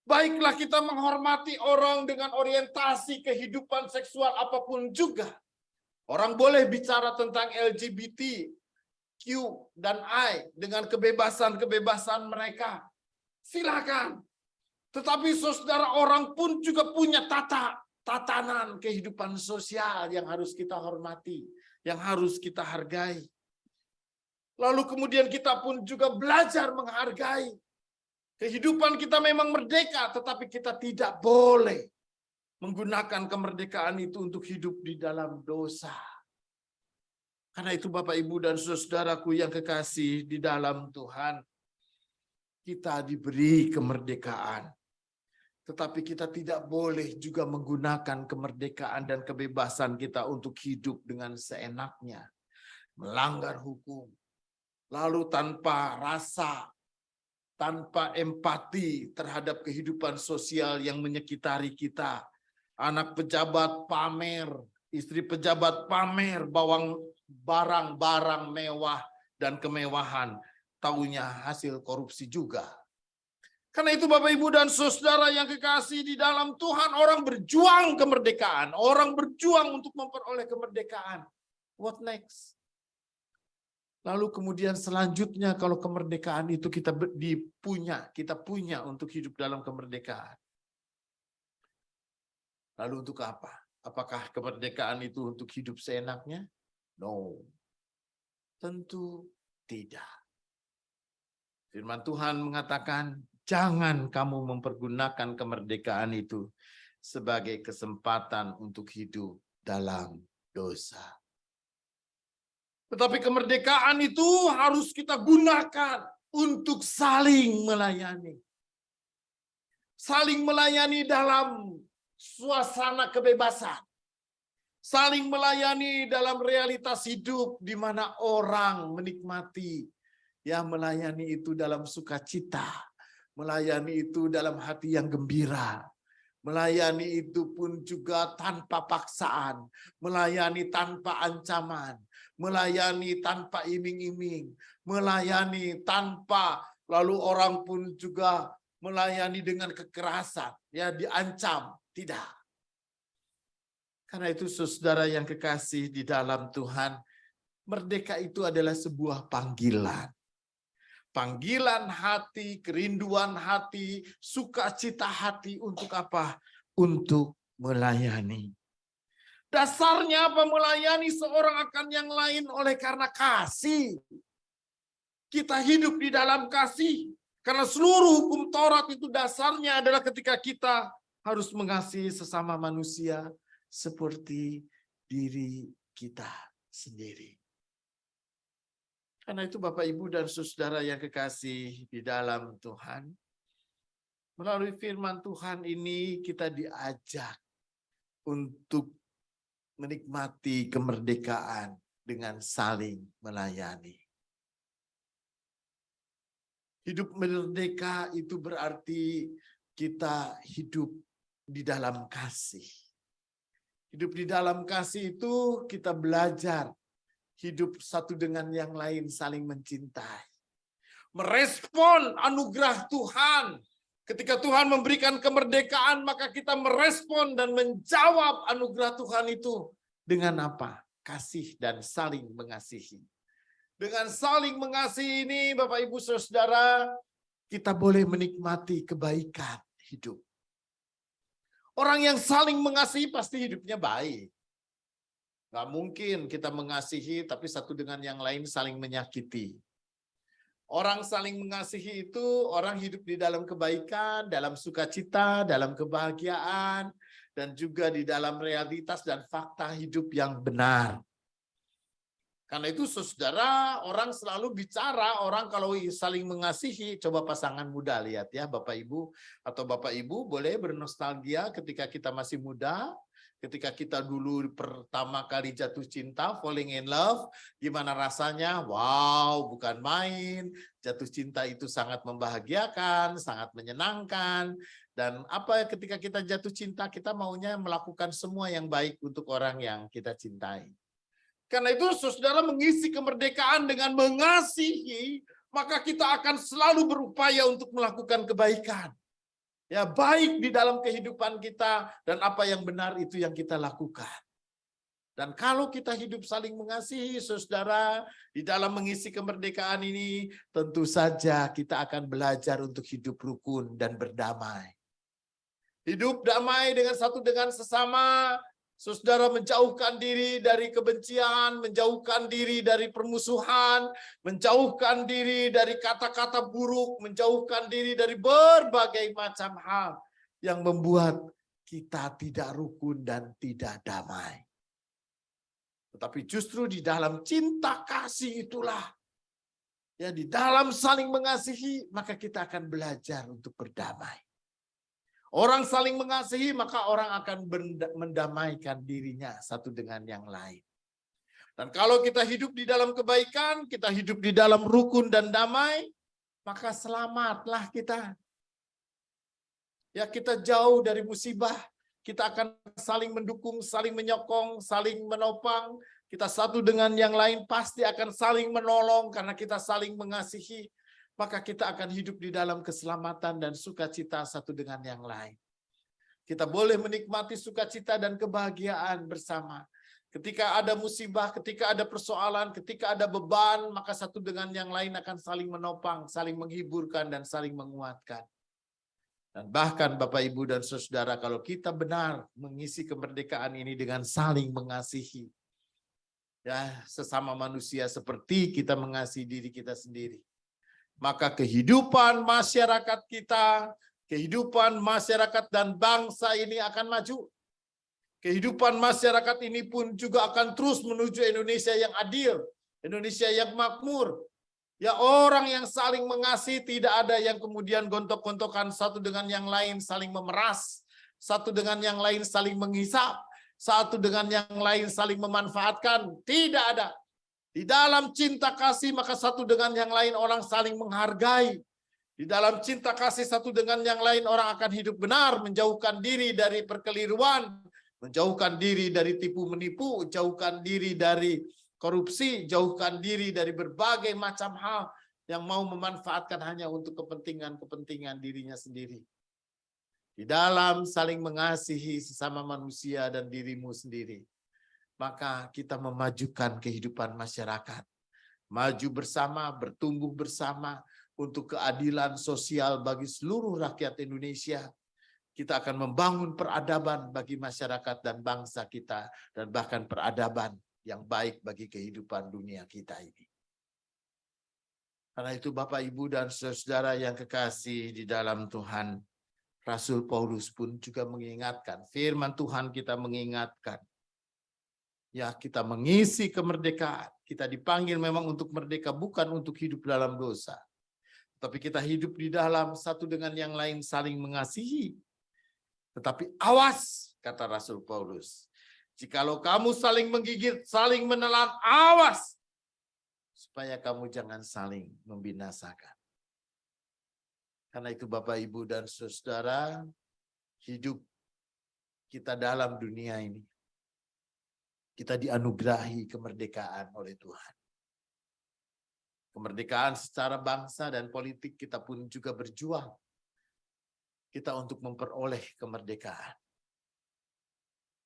Baiklah kita menghormati orang dengan orientasi kehidupan seksual apapun juga. Orang boleh bicara tentang LGBT, Q, dan I dengan kebebasan-kebebasan mereka. Silakan. Tetapi saudara, orang pun juga punya tatanan kehidupan sosial yang harus kita hormati, yang harus kita hargai. Lalu kemudian kita pun juga belajar menghargai. Kehidupan kita memang merdeka, tetapi kita tidak boleh menggunakan kemerdekaan itu untuk hidup di dalam dosa. Karena itu Bapak, Ibu, dan saudaraku yang kekasih di dalam Tuhan, kita diberi kemerdekaan. Tetapi kita tidak boleh juga menggunakan kemerdekaan dan kebebasan kita untuk hidup dengan seenaknya. Melanggar hukum. Lalu tanpa rasa, tanpa empati terhadap kehidupan sosial yang menyekitari kita. Anak pejabat pamer, istri pejabat pamer barang-barang mewah dan kemewahan. Taunya hasil korupsi juga. Karena itu Bapak, Ibu, dan saudara yang kekasih di dalam Tuhan, orang berjuang kemerdekaan. Orang berjuang untuk memperoleh kemerdekaan. What next? Lalu kemudian selanjutnya kalau kemerdekaan itu kita punya untuk hidup dalam kemerdekaan. Lalu untuk apa? Apakah kemerdekaan itu untuk hidup seenaknya? No. Tentu tidak. Firman Tuhan mengatakan, jangan kamu mempergunakan kemerdekaan itu sebagai kesempatan untuk hidup dalam dosa. Tetapi kemerdekaan itu harus kita gunakan untuk saling melayani. Saling melayani dalam suasana kebebasan. Saling melayani dalam realitas hidup di mana orang menikmati. Ya, melayani itu dalam sukacita. Melayani itu dalam hati yang gembira. Melayani itu pun juga tanpa paksaan. Melayani tanpa ancaman. Melayani tanpa iming-iming. Melayani tanpa lalu orang pun juga melayani dengan kekerasan. Ya, diancam. Tidak. Karena itu saudara yang kekasih di dalam Tuhan, merdeka itu adalah sebuah panggilan. Panggilan hati, kerinduan hati, sukacita hati untuk apa? Untuk melayani. Dasarnya apa? Melayani seorang akan yang lain oleh karena kasih. Kita hidup di dalam kasih. Karena seluruh hukum Taurat itu dasarnya adalah ketika kita harus mengasihi sesama manusia seperti diri kita sendiri. Karena itu Bapak, Ibu, dan saudara yang kekasih di dalam Tuhan, melalui firman Tuhan ini kita diajak untuk menikmati kemerdekaan dengan saling melayani. Hidup merdeka itu berarti kita hidup di dalam kasih. Hidup di dalam kasih itu kita belajar hidup satu dengan yang lain saling mencintai. merespon anugerah Tuhan. Ketika Tuhan memberikan kemerdekaan, maka kita merespon dan menjawab anugerah Tuhan itu dengan apa? Kasih dan saling mengasihi. Dengan saling mengasihi ini, Bapak Ibu Saudara, kita boleh menikmati kebaikan hidup. Orang yang saling mengasihi pasti hidupnya baik. Gak mungkin kita mengasihi tapi satu dengan yang lain saling menyakiti. Orang saling mengasihi itu orang hidup di dalam kebaikan, dalam sukacita, dalam kebahagiaan, dan juga di dalam realitas dan fakta hidup yang benar. Karena itu saudara, orang selalu bicara, orang kalau saling mengasihi, coba pasangan muda lihat ya Bapak Ibu, atau Bapak Ibu boleh bernostalgia ketika kita masih muda, ketika kita dulu pertama kali jatuh cinta, falling in love, gimana rasanya? Wow, bukan main. Jatuh cinta itu sangat membahagiakan, sangat menyenangkan. Dan apa ketika kita jatuh cinta, kita maunya melakukan semua yang baik untuk orang yang kita cintai. Karena itu saudara mengisi kemerdekaan dengan mengasihi, maka kita akan selalu berupaya untuk melakukan kebaikan. Ya, baik di dalam kehidupan kita dan apa yang benar itu yang kita lakukan. Dan kalau kita hidup saling mengasihi, saudara, di dalam mengisi kemerdekaan ini, tentu saja kita akan belajar untuk hidup rukun dan berdamai. Hidup damai dengan satu dengan sesama, saudara menjauhkan diri dari kebencian, menjauhkan diri dari permusuhan, menjauhkan diri dari kata-kata buruk, menjauhkan diri dari berbagai macam hal yang membuat kita tidak rukun dan tidak damai. Tetapi justru di dalam cinta kasih itulah, ya di dalam saling mengasihi, maka kita akan belajar untuk berdamai. Orang saling mengasihi, maka orang akan mendamaikan dirinya satu dengan yang lain. Dan kalau kita hidup di dalam kebaikan, kita hidup di dalam rukun dan damai, maka selamatlah kita. Ya, kita jauh dari musibah, kita akan saling mendukung, saling menyokong, saling menopang. Kita satu dengan yang lain pasti akan saling menolong karena kita saling mengasihi. Maka kita akan hidup di dalam keselamatan dan sukacita satu dengan yang lain. Kita boleh menikmati sukacita dan kebahagiaan bersama. Ketika ada musibah, ketika ada persoalan, ketika ada beban, maka satu dengan yang lain akan saling menopang, saling menghiburkan, dan saling menguatkan. Dan bahkan Bapak, Ibu, dan Saudara, kalau kita benar mengisi kemerdekaan ini dengan saling mengasihi, ya sesama manusia seperti kita mengasihi diri kita sendiri, maka kehidupan masyarakat kita, kehidupan masyarakat dan bangsa ini akan maju. Kehidupan masyarakat ini pun juga akan terus menuju Indonesia yang adil, Indonesia yang makmur. Ya, orang yang saling mengasihi, tidak ada yang kemudian gontok-gontokan satu dengan yang lain, saling memeras, satu dengan yang lain saling menghisap, satu dengan yang lain saling memanfaatkan. Tidak ada. Di dalam cinta kasih, maka satu dengan yang lain orang saling menghargai. Di dalam cinta kasih satu dengan yang lain orang akan hidup benar, menjauhkan diri dari perkeliruan, menjauhkan diri dari tipu menipu, jauhkan diri dari korupsi, jauhkan diri dari berbagai macam hal yang mau memanfaatkan hanya untuk kepentingan-kepentingan dirinya sendiri. Di dalam saling mengasihi sesama manusia dan dirimu sendiri, maka kita memajukan kehidupan masyarakat. Maju bersama, bertumbuh bersama untuk keadilan sosial bagi seluruh rakyat Indonesia. Kita akan membangun peradaban bagi masyarakat dan bangsa kita, dan bahkan peradaban yang baik bagi kehidupan dunia kita ini. Karena itu Bapak, Ibu, dan Saudara yang kekasih di dalam Tuhan, Rasul Paulus pun juga mengingatkan, firman Tuhan kita mengingatkan, ya, kita mengisi kemerdekaan. Kita dipanggil memang untuk merdeka, bukan untuk hidup dalam dosa. Tapi kita hidup di dalam satu dengan yang lain saling mengasihi. Tetapi awas, kata Rasul Paulus, jikalau kamu saling menggigit, saling menelan, awas, supaya kamu jangan saling membinasakan. Karena itu Bapak, Ibu, dan Saudara, hidup kita dalam dunia ini, kita dianugerahi kemerdekaan oleh Tuhan. Kemerdekaan secara bangsa dan politik kita pun juga berjuang. Kita untuk memperoleh kemerdekaan.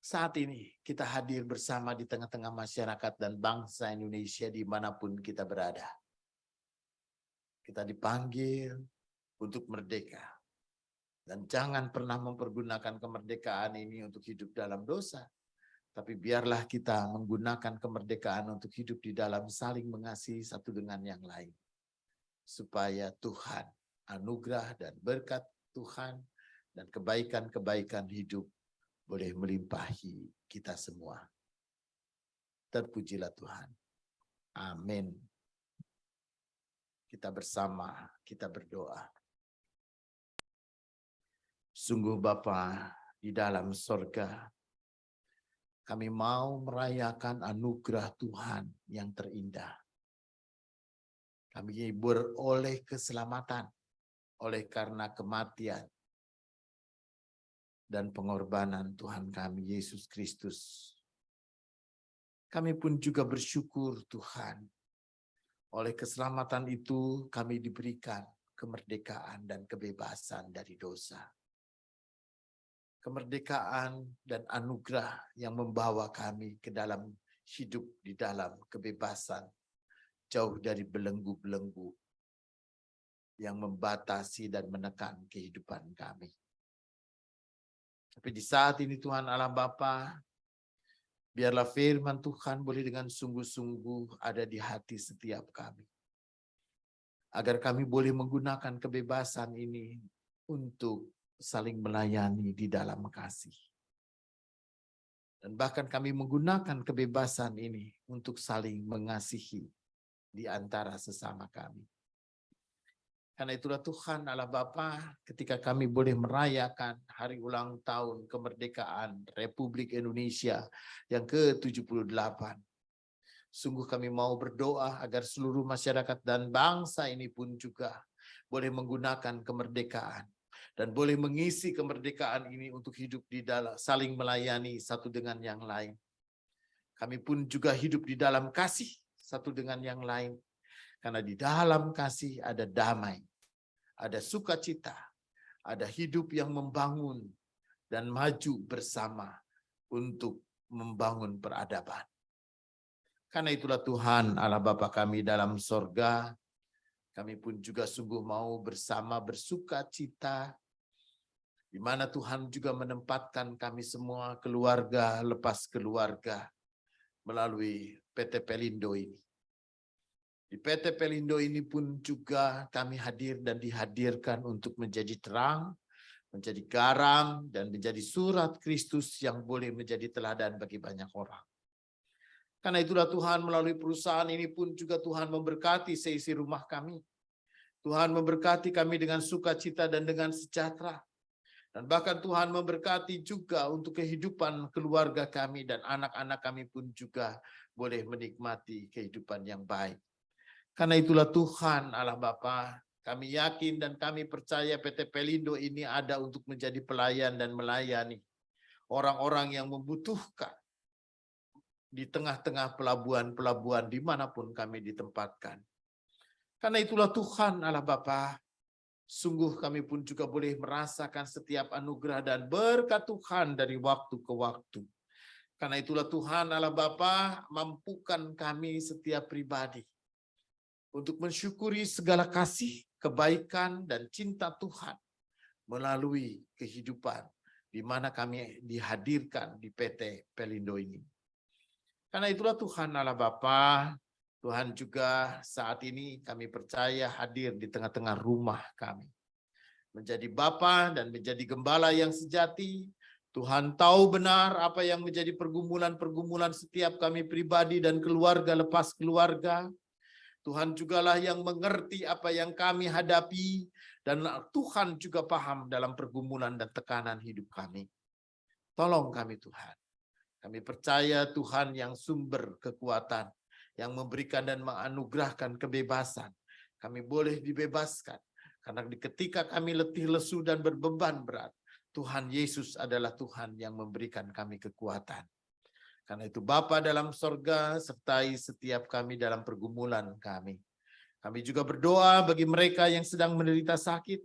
Saat ini kita hadir bersama di tengah-tengah masyarakat dan bangsa Indonesia dimanapun kita berada. Kita dipanggil untuk merdeka. Dan jangan pernah mempergunakan kemerdekaan ini untuk hidup dalam dosa. Tapi biarlah kita menggunakan kemerdekaan untuk hidup di dalam saling mengasihi satu dengan yang lain. Supaya Tuhan, anugerah dan berkat Tuhan dan kebaikan-kebaikan hidup boleh melimpahi kita semua. Terpujilah Tuhan. Amin. Kita bersama, kita berdoa. Sungguh Bapa di dalam sorga, kami mau merayakan anugerah Tuhan yang terindah. Kami beroleh keselamatan oleh karena kematian dan pengorbanan Tuhan kami Yesus Kristus. Kami pun juga bersyukur Tuhan. Oleh keselamatan itu kami diberikan kemerdekaan dan kebebasan dari dosa. Kemerdekaan dan anugerah yang membawa kami ke dalam hidup di dalam kebebasan, jauh dari belenggu-belenggu yang membatasi dan menekan kehidupan kami. Tapi di saat ini Tuhan Allah Bapa, biarlah firman Tuhan boleh dengan sungguh-sungguh ada di hati setiap kami. Agar kami boleh menggunakan kebebasan ini untuk saling melayani di dalam kasih. Dan bahkan kami menggunakan kebebasan ini untuk saling mengasihi di antara sesama kami. Karena itulah Tuhan Allah Bapa, ketika kami boleh merayakan hari ulang tahun kemerdekaan Republik Indonesia yang ke-78. Sungguh kami mau berdoa agar seluruh masyarakat dan bangsa ini pun juga boleh menggunakan kemerdekaan. Dan boleh mengisi kemerdekaan ini untuk hidup di dalam saling melayani satu dengan yang lain. Kami pun juga hidup di dalam kasih satu dengan yang lain. Karena di dalam kasih ada damai, ada sukacita, ada hidup yang membangun dan maju bersama untuk membangun peradaban. Karena itulah Tuhan Allah Bapa kami dalam sorga, kami pun juga sungguh mau bersama bersukacita, di mana Tuhan juga menempatkan kami semua keluarga lepas keluarga melalui PT Pelindo ini. Di PT Pelindo ini pun juga kami hadir dan dihadirkan untuk menjadi terang, menjadi garam, dan menjadi surat Kristus yang boleh menjadi teladan bagi banyak orang. Karena itulah Tuhan melalui perusahaan ini pun juga Tuhan memberkati seisi rumah kami. Tuhan memberkati kami dengan sukacita dan dengan sejahtera. Dan bahkan Tuhan memberkati juga untuk kehidupan keluarga kami dan anak-anak kami pun juga boleh menikmati kehidupan yang baik. Karena itulah Tuhan Allah Bapa, kami yakin dan kami percaya PT Pelindo ini ada untuk menjadi pelayan dan melayani orang-orang yang membutuhkan di tengah-tengah pelabuhan-pelabuhan dimanapun kami ditempatkan. Karena itulah Tuhan Allah Bapa, sungguh kami pun juga boleh merasakan setiap anugerah dan berkat Tuhan dari waktu ke waktu. Karena itulah Tuhan Allah Bapa, mampukan kami setiap pribadi untuk mensyukuri segala kasih, kebaikan, dan cinta Tuhan melalui kehidupan di mana kami dihadirkan di PT Pelindo ini. Karena itulah Tuhan Allah Bapa, Tuhan juga saat ini kami percaya hadir di tengah-tengah rumah kami. Menjadi Bapa dan menjadi gembala yang sejati, Tuhan tahu benar apa yang menjadi pergumulan-pergumulan setiap kami pribadi dan keluarga lepas keluarga. Tuhan jugalah yang mengerti apa yang kami hadapi dan Tuhan juga paham dalam pergumulan dan tekanan hidup kami. Tolong kami Tuhan. Kami percaya Tuhan yang sumber kekuatan, yang memberikan dan menganugerahkan kebebasan. Kami boleh dibebaskan. Karena ketika kami letih, lesu, dan berbeban berat, Tuhan Yesus adalah Tuhan yang memberikan kami kekuatan. Karena itu Bapa dalam sorga, sertai setiap kami dalam pergumulan kami. Kami juga berdoa bagi mereka yang sedang menderita sakit,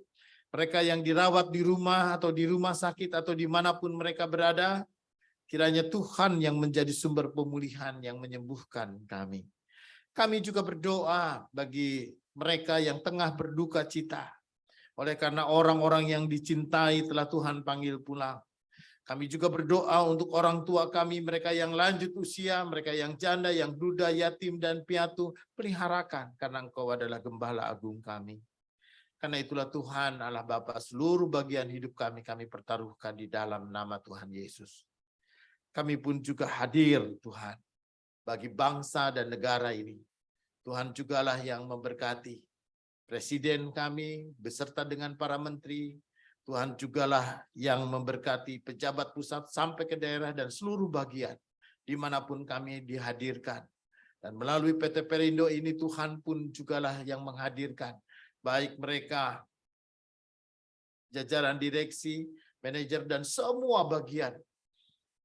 mereka yang dirawat di rumah atau di rumah sakit atau dimanapun mereka berada. Kiranya Tuhan yang menjadi sumber pemulihan yang menyembuhkan kami. Kami juga berdoa bagi mereka yang tengah berduka cita, oleh karena orang-orang yang dicintai telah Tuhan panggil pulang. Kami juga berdoa untuk orang tua kami, mereka yang lanjut usia, mereka yang janda, yang duda, yatim, dan piatu. Peliharakan, karena Engkau adalah Gembala Agung kami. Karena itulah Tuhan Allah Bapa, seluruh bagian hidup kami pertaruhkan di dalam nama Tuhan Yesus. Kami pun juga hadir Tuhan, bagi bangsa dan negara ini. Tuhan jugalah yang memberkati Presiden kami, beserta dengan para menteri. Tuhan jugalah yang memberkati pejabat pusat sampai ke daerah dan seluruh bagian dimanapun kami dihadirkan. Dan melalui PT Perindo ini Tuhan pun jugalah yang menghadirkan baik mereka jajaran direksi, manajer dan semua bagian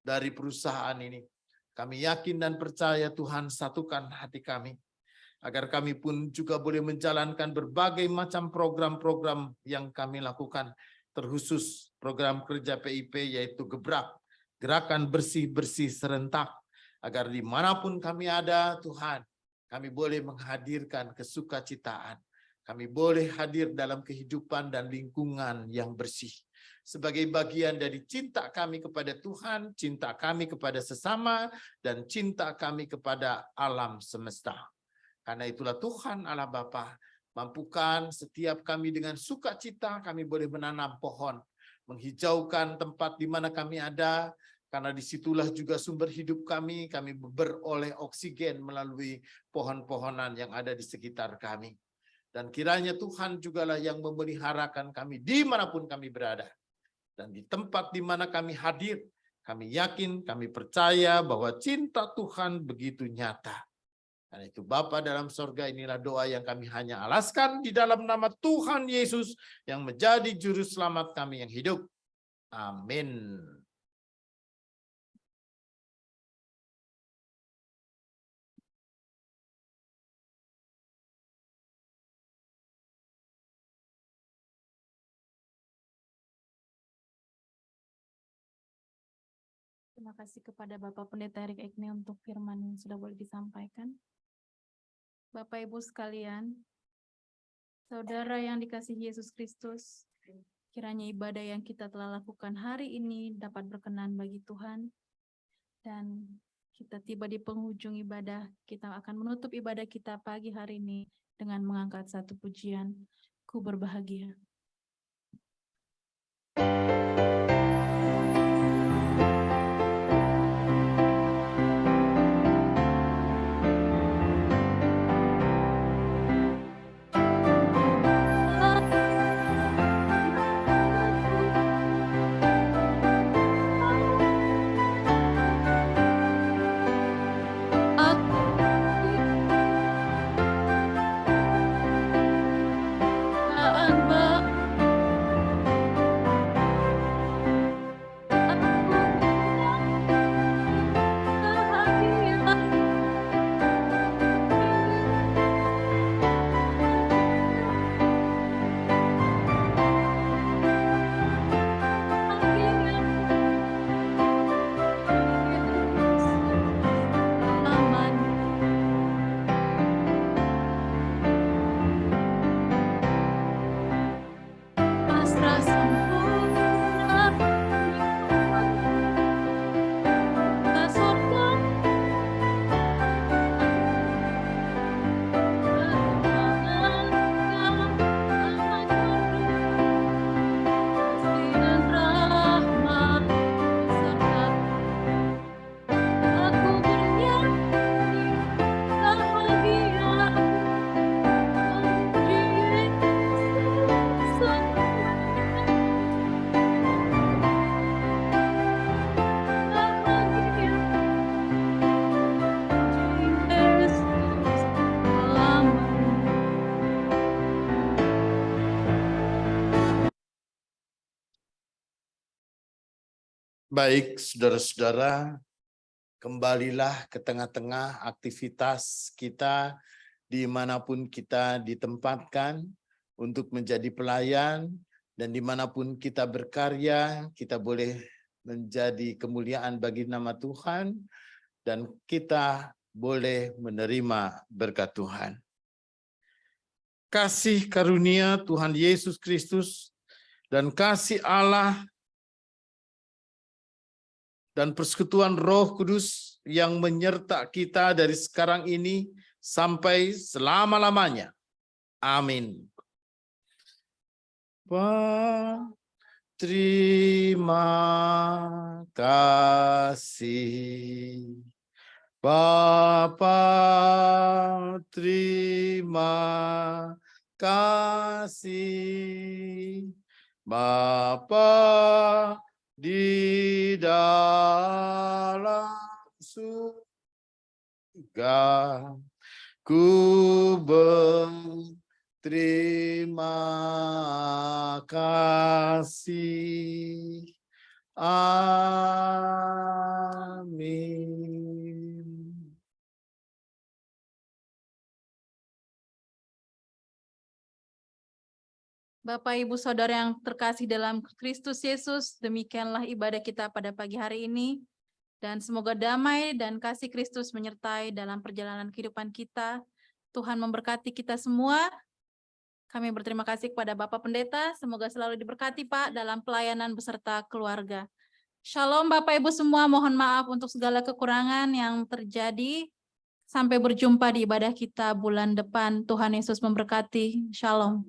dari perusahaan ini. Kami yakin dan percaya Tuhan satukan hati kami, agar kami pun juga boleh menjalankan berbagai macam program-program yang kami lakukan, terkhusus program kerja PIP yaitu Gebrak, Gerakan Bersih-Bersih Serentak, agar dimanapun kami ada Tuhan, kami boleh menghadirkan kesukacitaan, kami boleh hadir dalam kehidupan dan lingkungan yang bersih, sebagai bagian dari cinta kami kepada Tuhan, cinta kami kepada sesama, dan cinta kami kepada alam semesta. Karena itulah Tuhan Allah Bapa, mampukan setiap kami dengan sukacita kami boleh menanam pohon, menghijaukan tempat di mana kami ada, karena disitulah juga sumber hidup kami beroleh oksigen melalui pohon-pohonan yang ada di sekitar kami. Dan kiranya Tuhan jugalah yang memeliharakan kami dimanapun kami berada. Dan di tempat di mana kami hadir, kami yakin, kami percaya bahwa cinta Tuhan begitu nyata. Dan itu Bapa dalam sorga, inilah doa yang kami hanya alaskan di dalam nama Tuhan Yesus yang menjadi juru selamat kami yang hidup. Amin. Terima kasih kepada Bapak Pendeta Erik Ekne untuk firman yang sudah boleh disampaikan. Bapak Ibu sekalian, saudara yang dikasihi Yesus Kristus, kiranya ibadah yang kita telah lakukan hari ini dapat berkenan bagi Tuhan. Dan kita tiba di penghujung ibadah, kita akan menutup ibadah kita pagi hari ini dengan mengangkat satu pujian, Ku Berbahagia. Baik, saudara-saudara, kembalilah ke tengah-tengah aktivitas kita dimanapun kita ditempatkan untuk menjadi pelayan, dan dimanapun kita berkarya, kita boleh menjadi kemuliaan bagi nama Tuhan, dan kita boleh menerima berkat Tuhan. Kasih karunia Tuhan Yesus Kristus dan kasih Allah dan persekutuan Roh Kudus yang menyerta kita dari sekarang ini sampai selama-lamanya. Amin. Terima kasih. Bapa, terima kasih. Bapa di dalam surga, ku berterima kasih. Amin. Bapak, Ibu, Saudara yang terkasih dalam Kristus Yesus, demikianlah ibadah kita pada pagi hari ini. Dan semoga damai dan kasih Kristus menyertai dalam perjalanan kehidupan kita. Tuhan memberkati kita semua. Kami berterima kasih kepada Bapak Pendeta. Semoga selalu diberkati, Pak, dalam pelayanan beserta keluarga. Shalom Bapak Ibu semua, mohon maaf untuk segala kekurangan yang terjadi. Sampai berjumpa di ibadah kita bulan depan. Tuhan Yesus memberkati. Shalom.